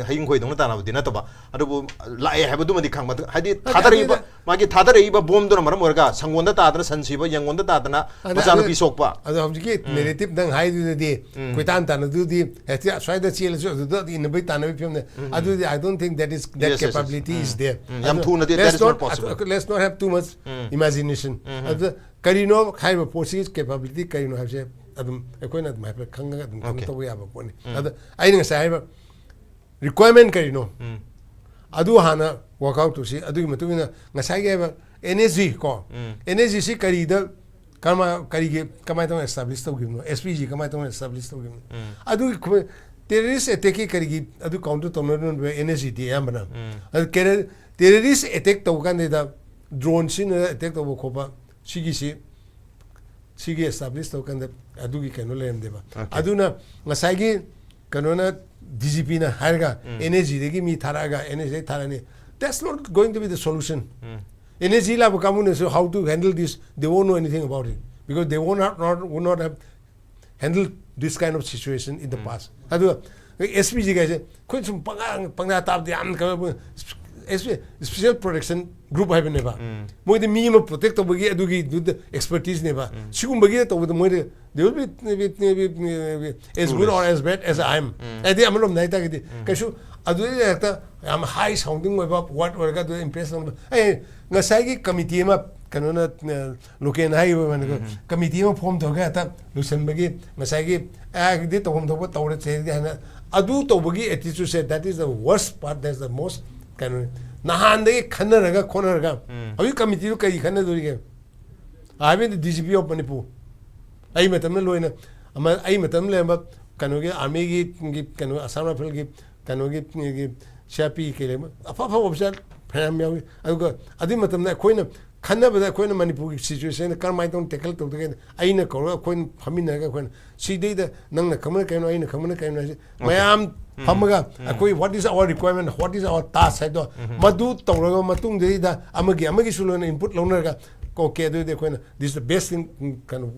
haing khoi dong na tana budi na to ba adu la e habu du madi khang ma hadi thadari ba magi thadari ba bom do maram orga sangon da ta da sansi ba yangon da ta na bajanu pi sok ba adu hom ji narrative dang hai du di koitan tana du di ati swai da chiel so du di in bai tana bi film adu I don't think that is that capability is there yam thu na that is not possible let's not have too much imagination adu karino khai ba forces capability karino have adum ekoi na mai khang ga adum to ya ba poni ada ai nga sai ba requirement kari no adu hana workout to si adu matu na nga sai ga ba energy ko energy si kari da kama kari ge kama to establish to gimno SPG kama to establish to gimno adu terrorist attack kari gi adu counter to no energy ti amna adu kere terrorist attack to kan da drone sin attack to ko ba sigi establish to kan da adu gi kano lem deba adu na nga sai gi kano na DGP na harga energy de gi mi tharaga energy tharani that's not going to be the solution energy lab kamun so how to handle this they won't know anything about it because they would not have handled this kind of situation in the past adu SPG guys koi sum panga tab de am ka special protection group have never moi the minimum protect of adu gi expertise never sigum bagi to moi they will be as good or as bad as I am adi amalom naita gi kashu adu ta am high sounding moi ba what work to impress on eh ngasai gi committee ma kanona loken hai ba committee ma form to ga ta lusen bagi ngasai gi di to hom to ba to re che ga adu to bagi attitude said that is the worst part that's the most kanona nahan de khanna ga khona ga abi committee ru kai khanna dori ga I mean the DGP of Manipur ai matam na loina ama ai matam le ba kanu ge army gi kanu Assam rifle gi kanu gi shapi ke le afa officer pham ya adi matam na koina khanna ba koina Manipur gi situation kar mai ton tackle to de ai na ko koin phamina ga koina si de da nang na kamana kai no ai na kamana kai no mayam phamaga akoi what is our requirement what is our task hai do madu tawraga matung de da amagi sulona input loner ga okay do de koina this is the best thing kind of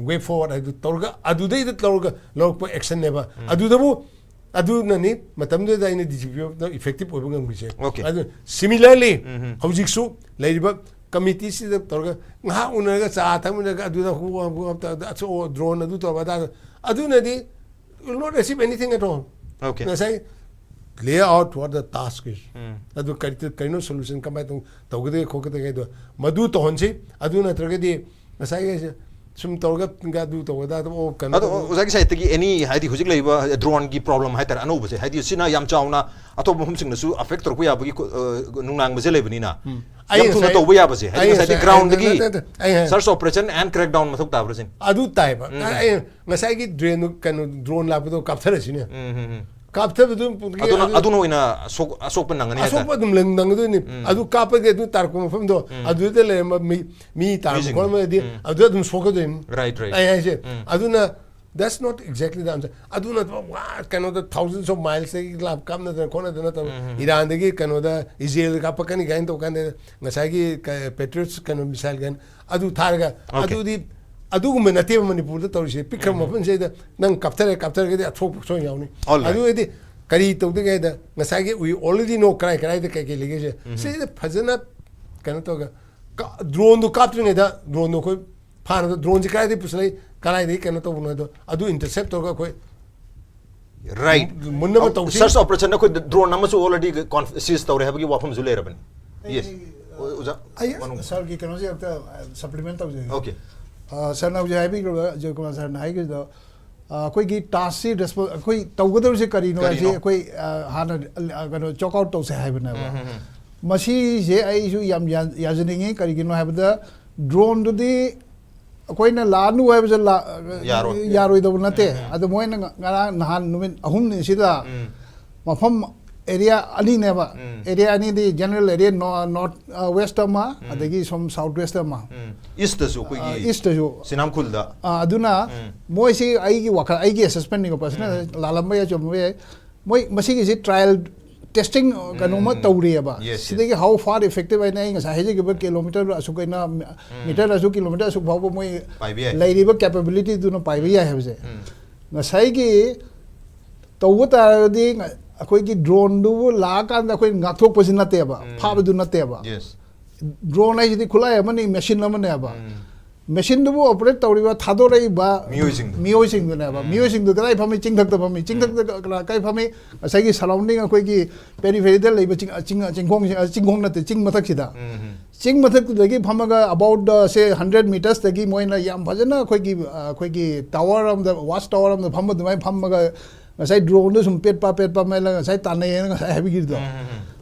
way forward adu tawraga adu de tawraga lok action neba adu da bu adu na ni matam de da ina DGP no effective oiba ngam gi adu similarly hojik su leiba committee si da tawraga nga unaga cha thamuna ga adu da hu ta so drone adu to ba da adu na di will not receive anything at all okay na say lay out what the task is adu karino solution kamai to tawgde khokde ga do madu to honsi adu na tragedi na say sum tawga ga du to da o kan adu uzagi sai tagi any haidi hujik leiba drone gi problem haitar anu base haidi sina yam chauna ato bhum sing na su affect tor ku ya bagi nungnang base lebani na yam thuna to ya base haidi sai ground gi search operation and crackdown mathuk ta base adu tai ba ngasai gi drone la to capture sine capture adu no ina asok pen nangani asok pa dum leng nang do ni adu kapa ge du tar ko fam do adu de le mi tar ko ma di adu dum sok do right ai je adu na that's not exactly the answer adu na what kind of the thousands of miles se lab kam na ko na na Iran de gi kano da Israel ka pa kan gain to kan ngasai gi patriots kan missile gan adu thar ga adu di adu gu mena te Manipur da tori se pikram open se da nang capture ge da thok so yauni adu di kari to de ge da ngasai gi we already know krai de ke lege se the phajana kan to ga drone do capture ne da drone no ko phar da drone ji krai de puslai krai de kan to no do adu intercept to ga ko right munna ma to search operation na ko drone na ma so already seize to re ha gi wafam zule rabani yes uza sir ki kano se apta supplement to je okay sir na je bi JOYKUMAR sir na ge do koi gi task si response koi tawgadar se kari no se koi hana kano chok out to se hai bana masi je ai ju yam yajaningi kari gi no ha bada drone do di koi na lanu hai bja yaroi do nate adu moi na ngara nahan numin ahum ni sida mafam area ani ne ba area ani di general area north west ma adagi som south west ma east su ko gi east ju sinam khulda aduna moi si ai gi waka ai gi assessment ni ko pasna lalamba ya chom we moi masi gi trial testing kanoma tawri ba sidagi how far effective ai nai ngasa heje gi kilometer asu kaina meter asu kilometer asu bhaw moi lairi ba capability du no pai ba ya hebje ngasai gi tawta di akoi ki drone du la kan da koi ngathok posin na te ba phab du na te ba yes drone ai di khula ya mani machine na mane ba machine du operate tawri ba thado rai ba music du na ba music du kai phami ching thak da kai phami asai gi surrounding akoi ki peripheral lei ba ching khong na te ching mathak sida चिंग मथक दगी फमगा about say 100 metres दगी मोइना याम भजना खोगी tower of the watch tower of the फम दमाय फमगा ngasai drone do sum pet pa mai la ngasai tanai ngasai habi gir do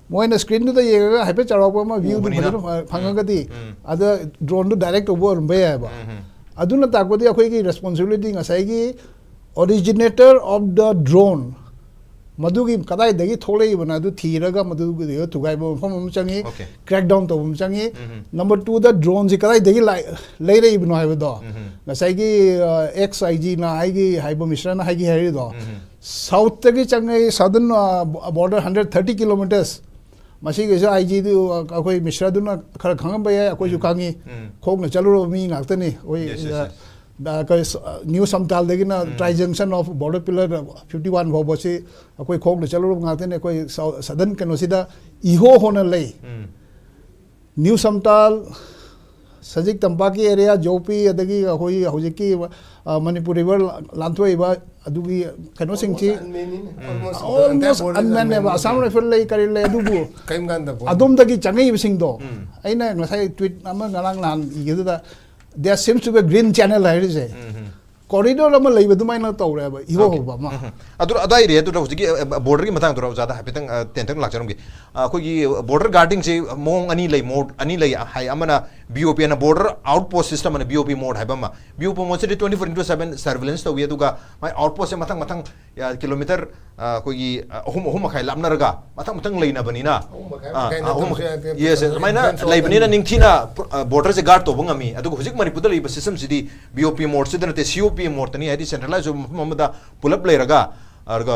moina screen do ye ga hape charok ma view do phanga ga di ada drone do direct over be ya ba aduna ta ko di akhoi ki responsibility ngasai ki originator of the drone madu ki kadai dagi thole bana du thiraga madu gi tugai bo phom changi crack down to changi number 2 the drone ji kadai dagi lai rei bino ha do ngasai ki xig na ai gi haibo mission na hai gi hari do south tagi changai southern border 130 kilometers masi ge ja IG du akoi mishra du na khara khangam ba ya akoi ju kangi khok na chalu mi ngak ta ni oi new samtal degi na tri junction of border pillar 51 bho bo si akoi khok na chalu ngak ta ni akoi southern kano sida iho hona lei new samtal sajik tampaki area jopi adagi akoi hojiki Manipur river lanthoi ba adugi kano singchi almost unmanned ba Assam rifle lei kari lei adubu kaim ganda adom dagi changai bising do aina ngasai tweet ama ngalang nan igedu da there seems to be a green channel here is corridor ama lei ba dumai na tawre ba iho ba ma adu adai re adu hojiki border ki matang dura jada hapitang tentang lakcharum gi khoi border guarding se mong ani lei mode ani lei hai amana BOP na border outpost system and BOP mode hai bama BOP mode se 24/7 surveillance to we duga mai outpost se matang kilometer khoi hum khai lamna raga matang lei na bani na yes mai na lei bani na ningthina border se guard to bangami adu hojik Manipur lei system sidi BOP mode se dana te COP mode tani hai centralized mamada pulap lei raga arga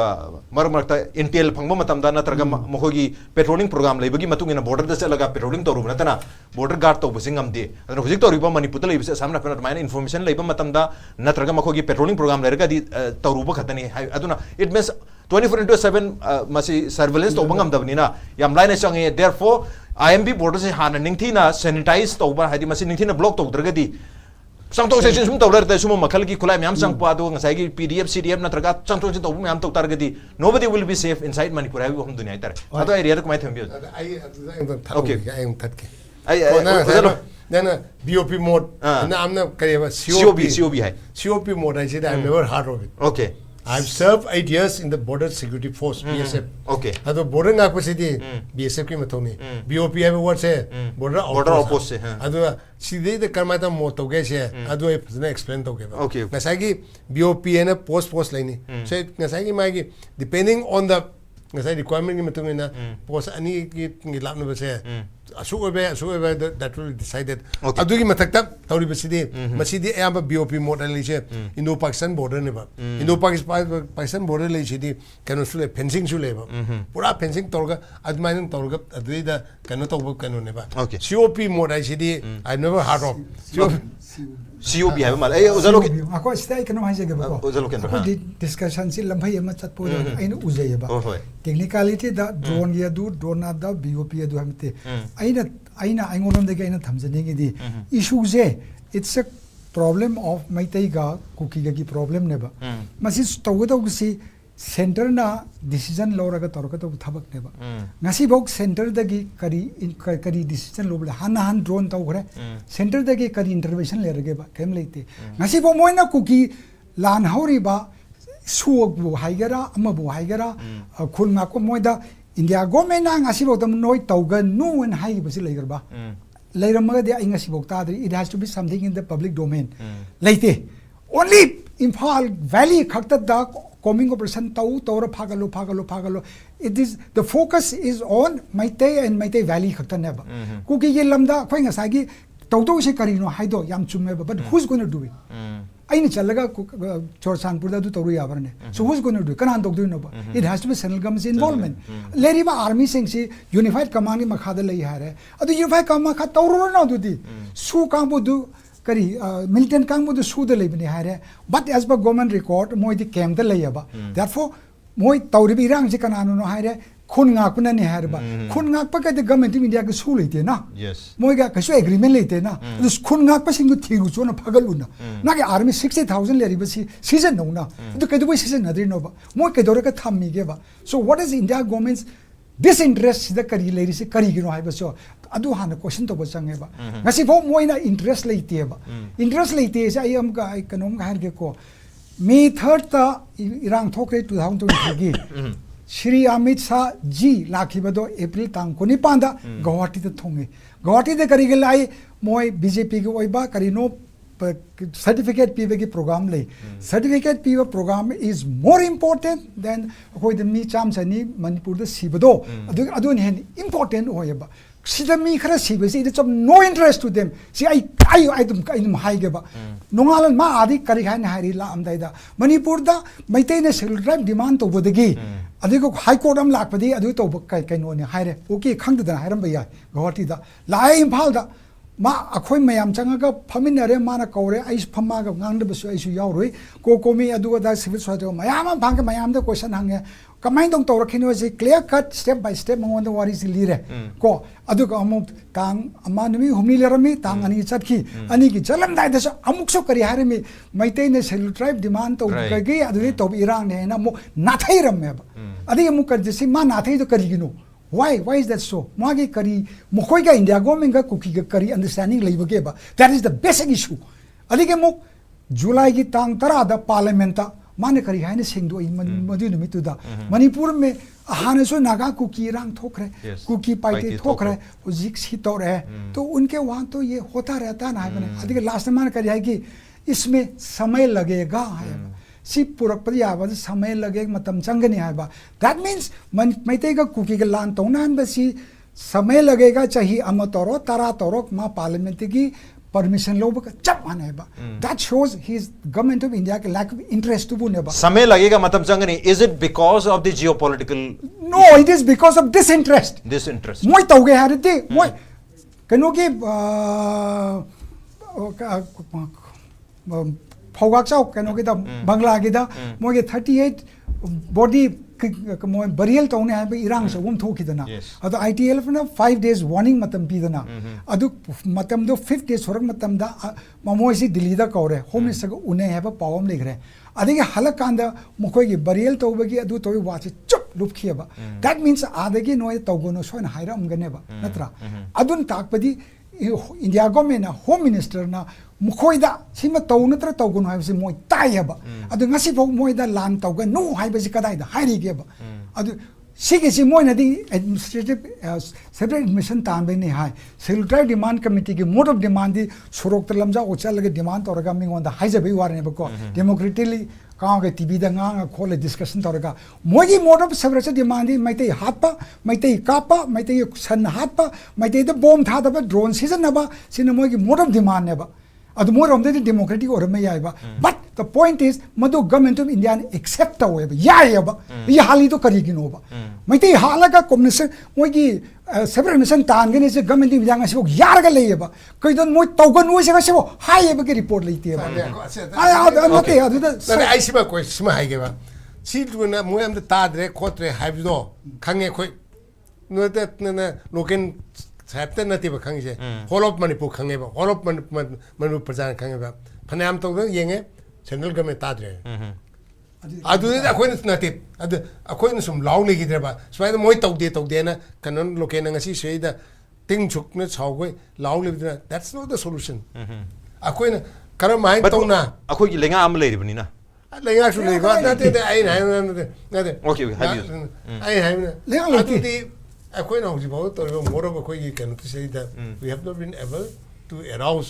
marmarta intel phangba matamda natraga mohogi patrolling program leibagi matungina border da selaga patrolling toru natana border guard to busingam de adana hojik toriba Manipur leib se samna pena main information leiba matamda natraga mohogi patrolling program lerga di toruba khatani aduna it means 24/7 masi surveillance to bangam dabni na yam line change therefore IMB border se hana ningthina sanitize to ba hadi masi ningthina block to dragadi Sangtong session sum tawlar ta sum makhal ki khulai myam sang pa do ngasai ki PDF CDF na traga sangtong sin to myam to targadi nobody will be safe inside Manipur ai hum dunia tar ado area ko mai thambi okay I am thatke then BOP mode na amna kareba COP hai COP mode I said I have never heard of it okay I have served 8 years in the border security force BSF okay ado border ngak pasidi BSF ki mathoni BOP have what say border outpost se ado sidhe the karmata mo to ge se ado I phazna explain to ge okay ngasai ki BOP na post laini so ngasai ki mai ki depending on the ngasai requirement ki mathoni na post ani ki lapna ba se asu that will be decided adu ki mathakta tawri basidi masidi ayamba BOP mode ali se Indo Pakistan border ne ba Indo Pakistan border le sidi kanu sule fencing sule ba pura fencing torga admain torga adu da kanu to kanu ne ba COP mode I sidi I never heard of COP hai mal ai uzalo ki ako stay kanu hai jage ba uzalo ken ko discussion si lambai ama chat po aina uzai ba technicality da drone ya du drone da BOP ya du hamte aina aingonom de aina thamjani gi di issue je it's a problem of maitai ga kuki ga ki problem ne ba masi tawdo si center na decision loraga torka to thabak ne ba ngasi bok center dagi kari decision lobla han drone taw gre center dagi kari intervention le rage ba kem leite ngasi bo moina kuki lan hauri ba suog bu haigara ama bu haigara khul ma ko moida India government na ngasi bo tam noi tawga no en hai ba si leigar ba leiram de ai ngasi bo ta it has to be something in the public domain leite only Imphal Valley khakta da combing operation tawra phagalo it is the focus is on Maitai and Maitai Valley khakta ne ba kuki ye lamda khoi ngasai gi tawdo se karino haido yam chumme ba but who's going to do it aina chalaga Chorsanpur da du toru yabarne so who's going to do it kanan dog do no ba it has to be central government's involvement leriba army sing si unified command ma khada lai hare adu unified command kha toru na du di su kam bu du kari militant kang bu du su de lai bani hare but as per government record moi di camp da lai ba therefore moi toru bi rang ji kananu no hare khun ngak na ne hare ba khun ngak pa ka the government in India ka su leite na yes moi ga ka su agreement leite na dus khun ngak pa sing thi gu chona phagal una na ga army 60000 leri ba si season no na du ka du season na no ba moi ka dor ka tham mi ge ba so what is India government's disinterest the kari lady se kari gino hai baso adu hana question to bachang ba ngasi bo moina interest leite ba interest leite se ayam ka kanom ga har ge ko May 3rd ta irang thokre 2023 gi Shri Amit Shah ji lakhi bado April tang ko ni panda Guwahati ta thonge Guwahati de kari gelai moi BJP ge oiba kari no certificate PV ki program le certificate PV program is more important than hoi the mi cham sani Manipur the sibado adu hen important hoyeba sida mi khara sibe se it is of no interest to them see I dum high ge ba nongalan ma adi kari khain hari la amdai da Manipur da maitei ne schedule tribe demand to bodagi adi ko high court am lak padi adu to kai no ne haire okay khang da hairam ba ya Guwahati da lai Imphal da ma akhoi mayam changa phaminare mana kaure ai phamma ga ngang da su ai su yauroi ko komi adu da civil society mayam phang mayam da question hange kamai dong tor khino se clear cut step by step mong the what is lire ko adu ka amuk tang amanumi humni lerami tang ani chatki ani ki jalam dai da amuk so kari hare mi maitei ne cell tribe demand to ka ge adu to irang ne na mo na thai ram me ba adi amuk kar jesi ma na thai to kari gino Why is that so? Magi kari mokoi ga India government ga kuki ga kari understanding leiba ge ba. That is the basic issue. Adi ke mok July ki tang tara da parliament ta mane kari haine singdo I madu numitu da. Manipur me ahane so naga kuki rang thokre kuki paite thokre zik sitore तो उनके वहाँ तो ये होता रहता ना है बने adi के last मान करी है कि इसमें समय लगेगा है सी पुरक पदी आवाज समय लगे मतम चंगनी है बा that means मैते का कुकी के लान तो ना बसी समय लगेगा चाहिए अम तोरो तारा तोरो मा पार्लियामेंट की परमिशन लो बका चप माने है बा that shows his government of India के lack of interest to बुने बा समय लगेगा मतम चंगनी is it because of the geopolitical no it is because of disinterest मोई तो गए हारे थे मोई कनो के फौगाक चाउ कनो के दा बंगला के दा मोगे 38 बॉडी मोय बरियल तौने है इरांग से उम थोखिदना अदो ITL फना 5 days warning मतम पीदना अदु मतम दो 5 days होरक मतम दा ममोय से दिल्ली दा कौरे होम मिनिस्टर को उन्हें है पावम लिख रहे अदिगे हलक कांदा मुखोय की बरियल तौबगी अदु तोय वाचे चुप लुप खियबा दैट मींस आदगी नोय तौगोनो सोन हाइरम गनेबा नत्रा अदुन ताकपदी इंडिया गवर्नमेंट ना होम मिनिस्टर ना मुखोयदा सिमा तौ नत्र तौगुन हाइबसे मोय तायबा अदु ngasi फो मोयदा लान तौगा नो हाइबसे कदाइदा हाइरिगेबा अदु सिगे सि मोय नदी एडमिनिस्ट्रेटिव सेपरेट एडमिशन तानबे ने हाय सेक्रेटरी डिमांड कमिटी के मोड ऑफ डिमांड दि सुरोक तलमजा ओचलगे डिमांड तोरगा मिंगोंदा हाइजबे वारने बको डेमोक्रेटिकली कांग के टीवी दा ngang खोले डिस्कशन तोरगा मोगी मोड ऑफ सेपरेट डिमांड मैते हातपा मैते कापा मैते सन हातपा मैते द बॉम्ब थादबा ड्रोन सीजन नबा सिन मोगी मोड ऑफ डिमांड नेबा अदु मोर ऑफ द डेमोक्रेटिक और में याइबा बट द पॉइंट इज मदु गवर्नमेंट ऑफ इंडिया ने एक्सेप्ट होएबा याइबा ये हाली तो करिगिनोबा मैते हालगा कम्युनिस्ट मोगी सेपरेट मिशन तानगने से गवर्नमेंट इंडिया ngasi यारगा लेयबा कइदन मोय तौगन ओइसे गसेबो हाइबा के रिपोर्ट लेतेबा आ नते अदु द आई सिमा कोइ सिमा हाइगेबा सिलुना मोय हम ताद्रे खोत्रे हाइबदो खंगे खोइ नते न लोकेन साहब नती खंगे से होल ऑफ मणिपुर खंगे होल ऑफ मणिपुर प्रजा खंगे फनाम तो येंगे सेंट्रल गवर्नमेंट ताद्रे नती अखोन सूम लाउ लेगिद्रेब सुमाय मोय तौदे ना कनो लोकेन ngasi सेदा तिंग छुकने छाउगोय लाउ लेबिद्रा दैट्स नॉट द सॉल्यूशन अखोन करम माइ तौना अखोय लेंगा आम लेरिबनिना लेंगा सु लेगा नते आई नते ओके हाइबी आई हाइबी लेंगा लेते अखोन हौजिबाव तो मोर ऑफ अखोय can to say that we have not been able to arouse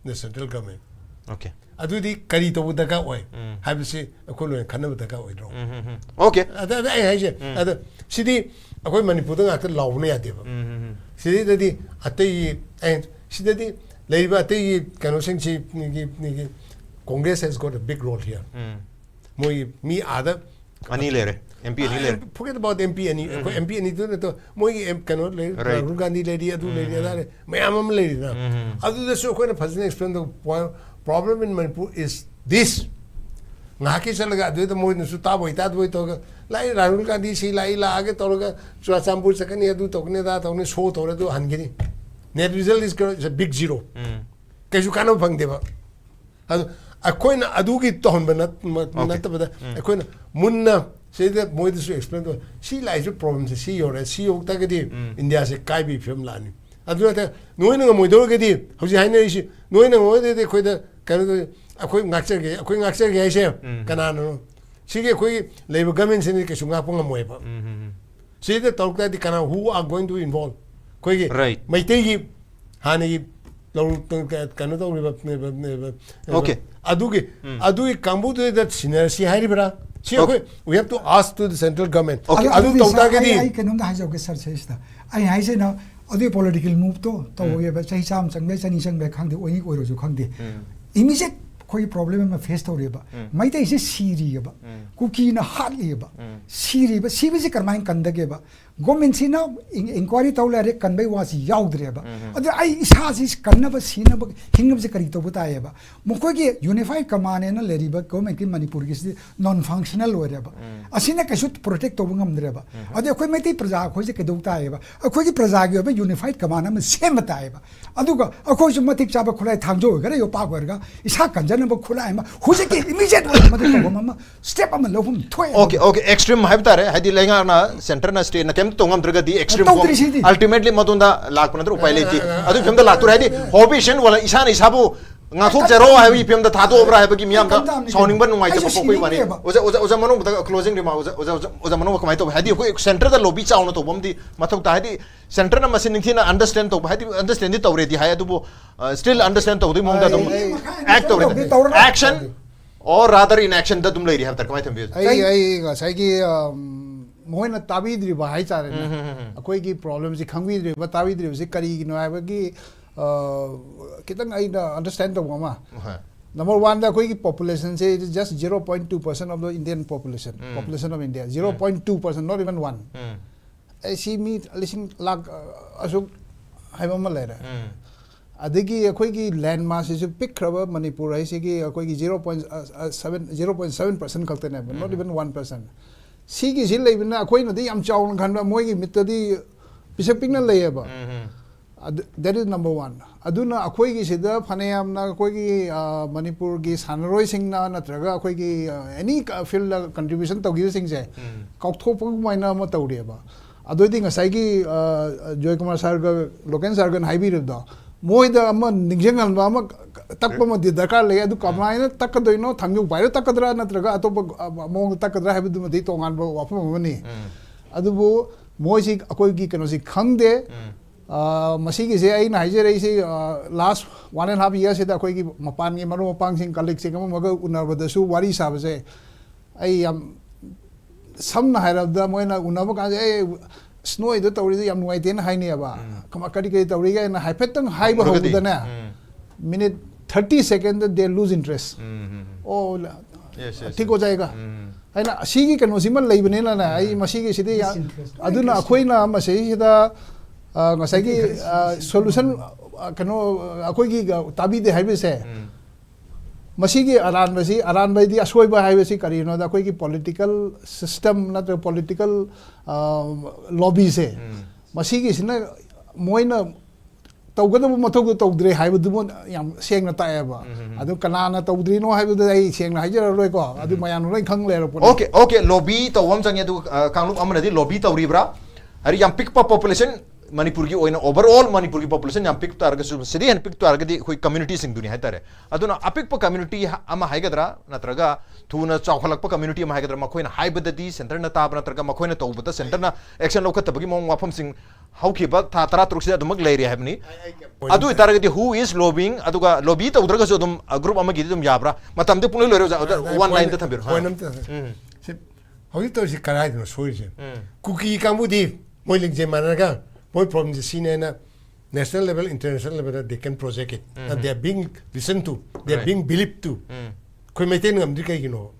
the central government okay अदुदी करी तो दगा ओय हाइबसे अखोय लोय खनब दगा ओयद्रो ओके अदा आई हाइजे अदा सिदी अखोय मणिपुर दा त लावने यादेबा सिदी ददी अतै एंड सिदी लेबा अतै कनो सिंग नि Congress has got a big role here मोय मी आदा अनि लेरे MP ani le forget about MP ani MP ani to moi kano le Rahul Gandhi lady adu lady ada mayam lady na adu the so ko na fazne explain the problem in Manipur is this ngaki chalaga adu the moi su ta boi to lai Rahul Gandhi si lai la age to ga Churachampur sakani adu to ne da to ne show to re do hangini net result is a big zero kesu kano phang deba adu akoina adu ki to hon banat bada akoina munna say that more this explain to see like the problem see or see you take it India se kai bi film lani adu ta no na mo do ke di hoji hai na shi no na mo de khoi da kan akoi ngakse ge se kana no si ge khoi labor government se ni ke sunga pong mo ba see the talk that kana who are going to involve khoi ge mai te gi hani lo kana to okay adu ge kambu de that senior si hai bra see we have to ask to the central government okay adu to ta ge di ai kanum da hajo ge sir se sta ai hai se na adu political move to ye ba chai sam sang be chani sang be khang de oi oi ro ju khang de immediate koi problem ma face to re ba mai dai se siri ba cookie na hat le ba siri ba si se karmain kan da ge ba government si na inquiry to le re kan bai wa si yaw dre ba adu ai isa si kan na ba si na ba hingam se kari to ba ye ba mo ko ge unified command na le ri ba government ki manipur ki non functional lo re ba asina ka should protect to ngam dre ba adu koi mai ti praja khoi se ke do ta ye ba khoi ki praja ge ba unified command ma sem ta ye ba adu ga khoi su matik cha ba khulai thang jo ga yo pa ga isa kan jan ba khulai ma hu se ke immediate ma to ma step am lo hum thoi okay extreme hai tare hadi lenga na center na state na kem to ngam draga di extreme ultimately madunda lak pan adu upai le ti adu film da lak tu hadi hobby shen wala isa ni sabu nga thok jero hai bi film da tha do obra hai ba ki miam da sounding ban ngai ta ko koi bani oza manong da closing rima oza manong kamai to hadi ko center da lobby chaw na to bom di mathok ta hadi center na machine thina understand to hadi understand di to re di hai adu bo still understand to di mong da dum act to action or rather inaction da dum lai ri have tar kamai tham bi ai ga sai ki Mohan ताबीद्री भाई चारे अकोई की problem से खंगवीद्री बताबीद्री से करी की no आवे की कितना आई ना अंडरस्टैंड तो मामा नंबर 1 दा कोई की पॉपुलेशन से it is just 0.2% of the Indian population of India 0.2% not even 1 ऐसी मी लिसिंग लाख अशोक हाइबा म लेरा अदगी अकोई की लैंड मास से पिक खरब मणिपुर है से की अकोई की 0.7% खलते ने not even 1% Sigi Zilla, Aquina, the Amchow and Kanda Moy, Mitadi, Pisapina Layaba. That is number 1. Aduna Aquagi Sida, Panayam, Naquagi, Manipur, Gis, Hanroi Singna, Natraga, Aquagi, any field contribution to using say, Koktopu Mina Mataudiaba. Adoing a Saigi, Joykumar Sarga, Loken Sargan, Hybrid. Moy the Amon Ninjangan Bama Takpama di Dakar Lay to Kamina, Takadino, Tangu, Pira Takadra, Natraga, among Takadra have the Madito and Wapamani. Adubo, Moisi Akogi Kanosi Kangde, Masiki say, Nigeria say last 1.5 years at Akogi Mapani, Maro Pangs in Kalixing, Mago, Unava the Su, what is I am some higher of them when Unava. Snow itu tahu dia yang nuai tian hai ni apa? Kamakari kita tahu dia yang high petang high bahu bukan na. Minute 30 seconds they lose interest. Oh, ठीक हो जाएगा. है ना? सीगी कनो सिमल live नहीं ना ना. आई मसीगी सीधे या. अदुना अकोई ना मसीगी सीधा नसाई solution कनो अकोई की ताबी दे हाइवे से. मसीगी आरान बसी दी असोई बा हाइवे से करी ना दा कोई की political system ना तो political lobby से. मसीगी सिना मोई ना तौगद वो मतों को तौद्रे हाइवे दुमो याम सेंग ना ताये बा. अदु कनाना तौद्री नो हाइवे दे आई सेंग ना हाइजर रोई को. अदु मयानो रोई खंग ले रो. Okay lobby तो वम संगे तो कांगलुप अमन दी lobby तो रिब्रा. अरे याम pick population Manipur की ओइना overall Manipur की population yang pick target sedih yang pick target di koi community sing dunia hai tare aduna apik pa community ama hai gadra natraga thuna chawkhalak pa community ama hai gadra makoi na hai badadi center na tab natraga makoi na tawbata center na action lokat tabagi mong wafam sing how ki ba tha tara truk sida dumag lai ri habni adu target di who is lobbying aduga lobby ta udraga so dum group ama gi dum yabra matam de punlo lero one line ta thambir how you to si karai no soije cookie kamudi moilik je managa Boy from the scene and national level, international level, they can project it. And they are being listened to. They are being believed to. Koi maintain America, you know.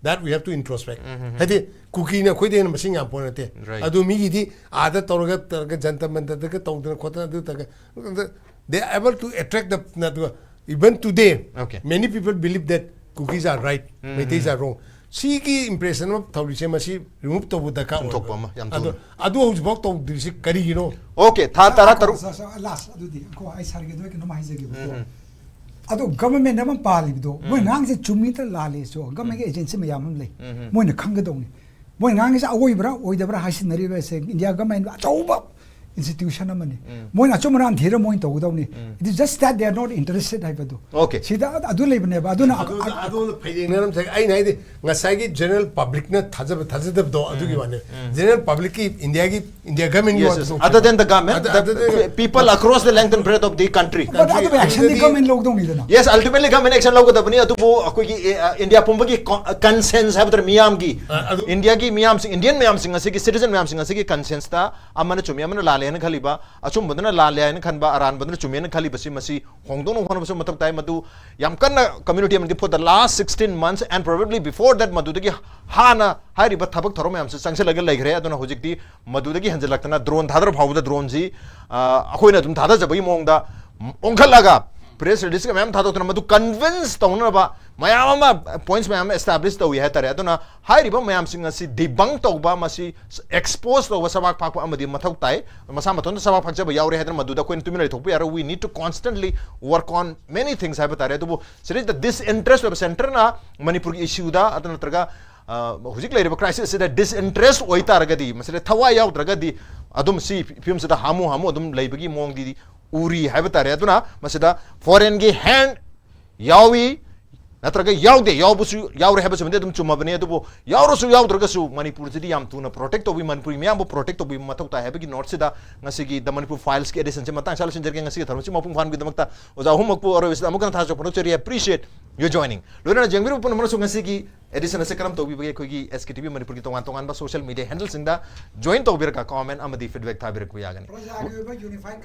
That we have to introspect. Hadi cookie na koi de na machine am pon ate. Adu mi di ada toroga targa gentleman targa tawdna khota adu targa. They are able to attract the even today. Many people believe that cookies are right, maintains are wrong. Sigi impression of Taurice Masi removed to the car. Adu walked on the Kari, you know. Okay, Tatara last. I started doing no my Ado government never pali do. When Nang Chumita Lali, so government agency Mayamli. When the Kangadoni. moi ngang is awoi bra oi da bra hasin nari ba se India government achauba institution amani moi na chomaran thira moi to gudawni it is just that they are not interested hai badu Okay. sida adu leibne ba aduna adu phaidenam sai ai nai de ngasai gi general public na thajab do adu gi wane general public ki India government Yes, yes. Other than the government, the people across the length and breadth of the country. but adu action the government log dong ni dana Yes, ultimately government action logo dabani adu bo akoi gi India pumba gi conscience have the miyam gi India gi miyam sing Indian miyam sing asigi citizen miyam sing asigi conscience ta amana chumi amana lale na khaliba achum badana lale na khanba aran badana chumi na khaliba si masi hongdong no khona basu matak tai madu yam kanna community amani for the last 16 months and probably before that madu dagi hana hari ba thabak thoro mayam se sangse lagal laigre aduna hojikti madu dagi hanjalaktana drone thadar phawda drone ji akoina dum thada jabai mongda ongkhalaga press release ka ma'am thado tuna madu convince tawna ba mayam ma points mayam establish tawi ha tare aduna hai riba mayam sing asi debunk tawba masi expose tawba sabak phak amadi mathau tai masa mathon sabak phak jaba yaure hadra madu da koin tumina thokpu yaro we need to constantly work on many things ha tare to series the disinterest of center na Manipur issue da aduna traga hujik lairiba crisis da disinterest oita ragadi masale thawa yaw ragadi adum si film sada hamu adum laibagi mong di uri hai tare aduna masida foreign gi hand yawi natraga yaude yaubusu yaure habasu mede dum chuma bane adubo yaurosu yaudragasu Manipur jidi yam tuna protect obi Manipur miyam bo protect obi mathau ta habagi north sida ngasigi the Manipur files ki edition se matang sal sinjer ke ngasigi tharmsi mapung fan bidamakta oja humok po aro wisda amukana thajo producer appreciate you joining lona jengbiru pun manasu ngasigi edition se karam tobi bage kogi SKTV Manipur ki tongan ba social media handles inda join tobir ka comment amadi feedback thabir ku yagani unified